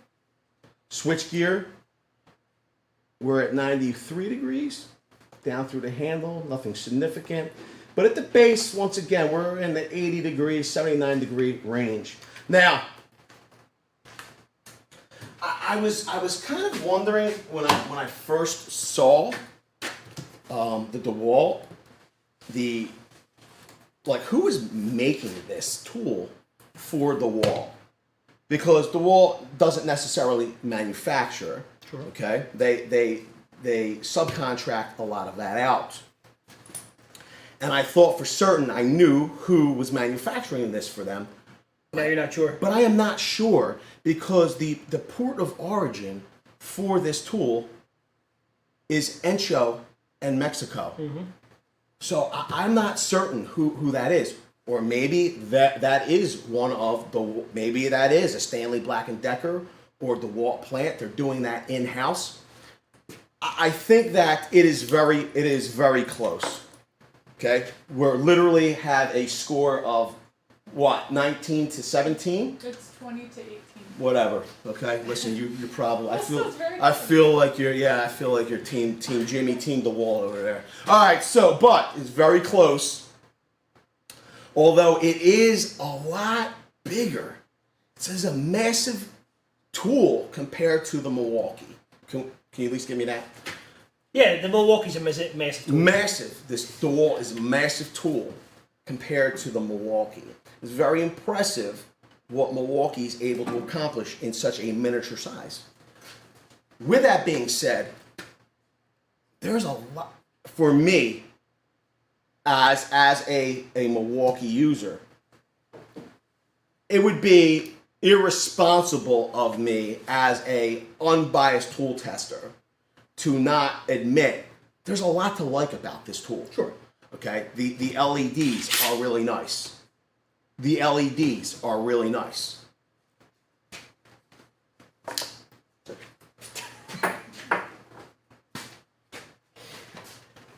Switch gear, we're at 93 degrees, down through the handle, nothing significant. But at the base, once again, we're in the 80 degree, 79 degree range. Now, I was kind of wondering when I first saw the DeWalt, who is making this tool for DeWalt? Because DeWalt doesn't necessarily manufacture. Sure. Okay, they subcontract a lot of that out. And I thought for certain I knew who was manufacturing this for them. Now you're not sure. But I am not sure because the port of origin for this tool is Encho and Mexico. Mm-hmm. So I'm not certain who that is. Or maybe that is one of the, maybe that is a Stanley Black & Decker or DeWalt plant. They're doing that in-house. I think that it is very close. Okay, we literally have a score of what, 19 to 17? It's 20 to 18. Whatever. Okay, listen, you're probably. That sounds very I good. feel like you're. Yeah, I feel like you're team Jimmy, team DeWalt over there. All right, so but it's very close. Although it is a lot bigger. This is a massive tool compared to the Milwaukee. Can you at least give me that? Yeah, the Milwaukee's a massive tool. Massive. This DeWalt is a massive tool compared to the Milwaukee. It's very impressive what Milwaukee is able to accomplish in such a miniature size. With that being said, there's a lot for me as a Milwaukee user. It would be irresponsible of me as a unbiased tool tester to not admit there's a lot to like about this tool. Sure. Okay, the LEDs are really nice. The LEDs are really nice.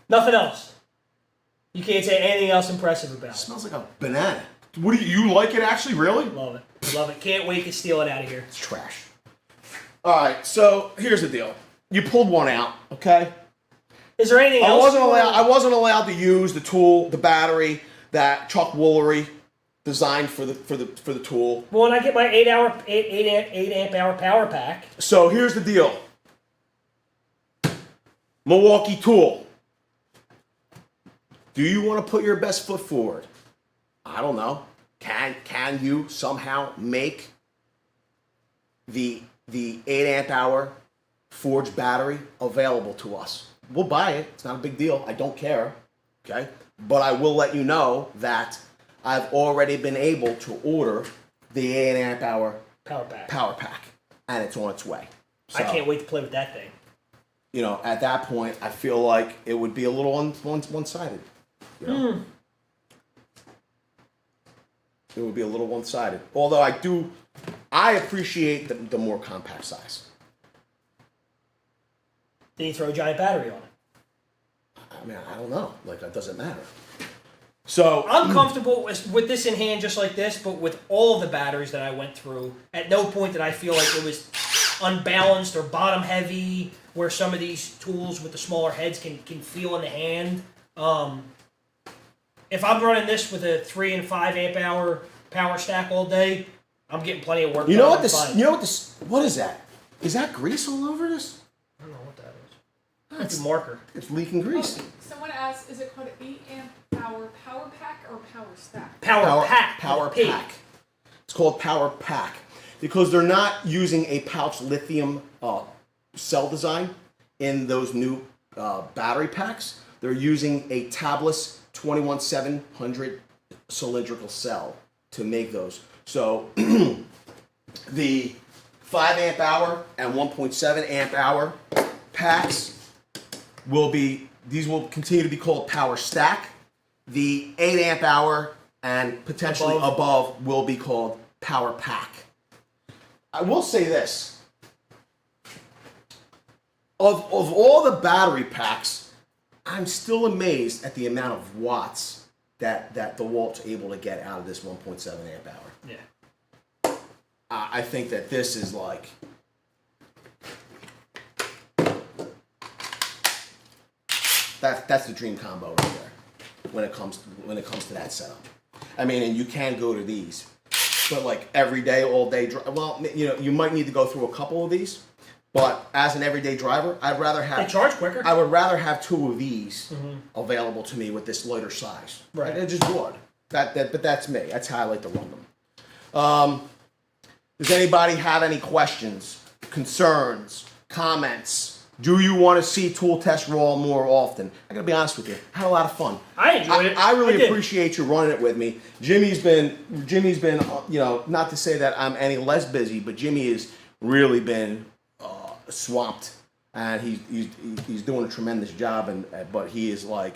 Nothing else. You can't say anything else impressive about It it. smells like a banana. What do you like it actually, really? Love it. Love it. Can't wait to steal it out of here. It's trash. All right, so here's the deal. You pulled one out, okay? Is there anything I else? wasn't allowed to use the tool, the battery that Chuck Woolery designed for the tool. Well, when I get my 8 amp hour power pack. So here's the deal. Milwaukee tool. Do you want to put your best foot forward? I don't know. Can you somehow make the 8 amp hour forged battery available to us? We'll buy it. It's not a big deal. I don't care. Okay? But I will let you know that I've already been able to order the 8 amp hour Power pack. and it's on its way. So, I can't wait to play with that thing. You know, at that point, I feel like it would be a little one-sided. You know? It would be a little one-sided. Although I appreciate the more compact size. Then you throw a giant battery on it. I mean, I don't know. Like, that doesn't matter. So I'm comfortable with this in hand just like this, but with all of the batteries that I went through, at no point did I feel like it was unbalanced or bottom heavy, where some of these tools with the smaller heads can feel in the hand. If I'm running this with a 3 and 5 amp hour power stack all day, I'm getting plenty of work you done. know what I'm this? fine. You know what this? What is that? Is that grease all over this? I don't know what that is. That's a marker. It's leaking grease. Someone asked, is it called 8 amp hour power pack or power stack? Power pack. Power with a P. pack. It's called power pack because they're not using a pouch lithium cell design in those new battery packs. They're using a tabless 21700 cylindrical cell to make those. So the 5 amp hour and 1.7 amp hour packs will continue to be called power stack. The 8 amp hour and potentially above will be called power pack. I will say this. Of all the battery packs, I'm still amazed at the amount of watts that DeWalt's able to get out of this 1.7 amp hour. Yeah. I think that this is like that's the dream combo right there when it comes to that setup. I mean, and you can go to these, but like every day, all day. Well, you know, you might need to go through a couple of these, but as an everyday driver, I'd rather have. They charge quicker. I would rather have 2 of these available to me with this lighter size. Right. I just would. But that's me. That's how I like to run them. Does anybody have any questions, concerns, comments? Do you want to see Tool Test Raw more often? I gotta be honest with you. I had a lot of fun. I enjoyed it. I really did. appreciate you running it with me. Jimmy's been, you know, not to say that I'm any less busy, but Jimmy has really been swamped, and he's doing a tremendous job. But he is like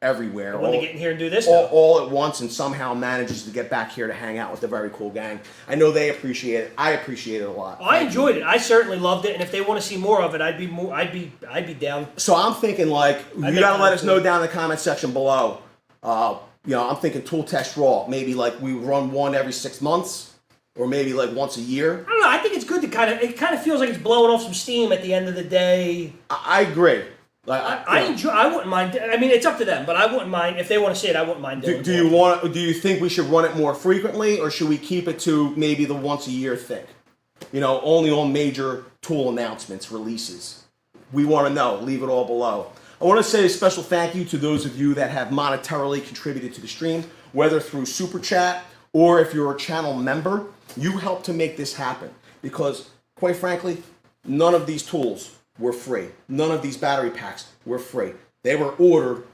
everywhere. I want to get in here and do this all at once, and somehow manages to get back here to hang out with the very cool gang. I know they appreciate it. I appreciate it a lot. I enjoyed it. I certainly loved it, and if they want to see more of it, I'd be down. So I'm thinking, like, you gotta let us know down in the comment section below. You know, I'm thinking tool test raw. Maybe like we run one every 6 months, or maybe like once a year. I don't know. I think it's good to it kind of feels like it's blowing off some steam at the end of the day. I agree. Like I wouldn't mind. I mean, it's up to them, but I wouldn't mind if they want to see it. I wouldn't mind doing it. Do you think we should run it more frequently, or should we keep it to maybe the once a year thing? You know, only on major tool announcements, releases. We want to know. Leave it all below. I want to say a special thank you to those of you that have monetarily contributed to the stream, whether through Super Chat or if you're a channel member. You help to make this happen because, quite frankly, none of these tools were free. None of these battery packs were free. They were ordered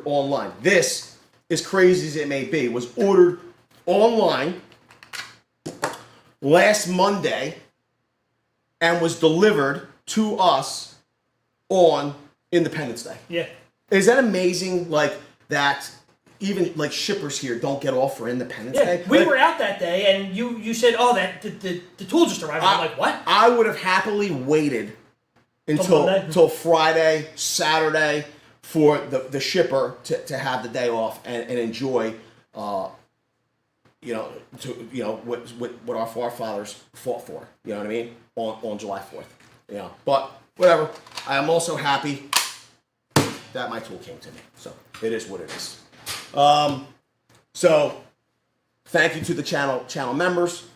online. This, as crazy as it may be, was ordered online last Monday and was delivered to us on Independence Day. Yeah. Is that amazing? Like that, even like shippers here don't get off for Independence Day. We like, were out that day, and you said, "Oh, that the tool just arrived." I'm like, "What?" I would have happily waited until Friday, Saturday for the shipper to have the day off and enjoy, what our forefathers fought for. You know what I mean? On July 4th. You know, but whatever. I am also happy that my tool came to me. So it is what it is. So thank you to the channel members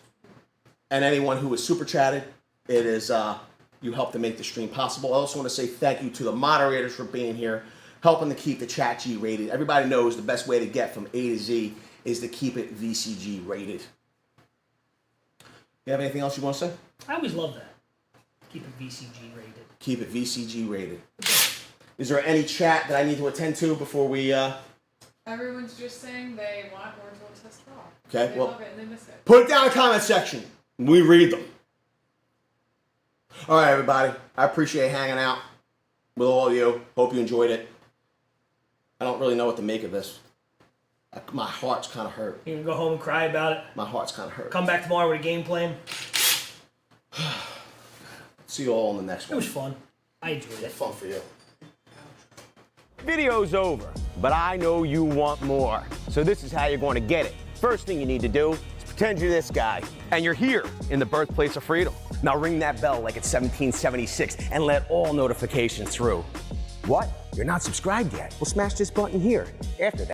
and anyone who has super chatted. It is you helped to make the stream possible. I also want to say thank you to the moderators for being here, helping to keep the chat G rated. Everybody knows the best way to get from A to Z is to keep it VCG rated. You have anything else you want to say? I always love that. Keep it VCG rated. Keep it VCG rated. Is there any chat that I need to attend to before we... Everyone's just saying they want more tool test raw. Okay, They well, love it and they miss it. put it down in the comment section. We read them. All right, everybody. I appreciate hanging out with all of you. Hope you enjoyed it. I don't really know what to make of this. My heart's kind of hurt. You can go home and cry about it. My heart's kind of hurt. Come back tomorrow with a game plan. See you all in the next It one. was fun. I enjoyed it. Fun for you. Video's over, but I know you want more. So this is how you're going to get it. First thing you need to do is pretend you're this guy, and you're here in the birthplace of freedom. Now ring that bell like it's 1776 and let all notifications through. What? You're not subscribed yet? Well, smash this button here. After that.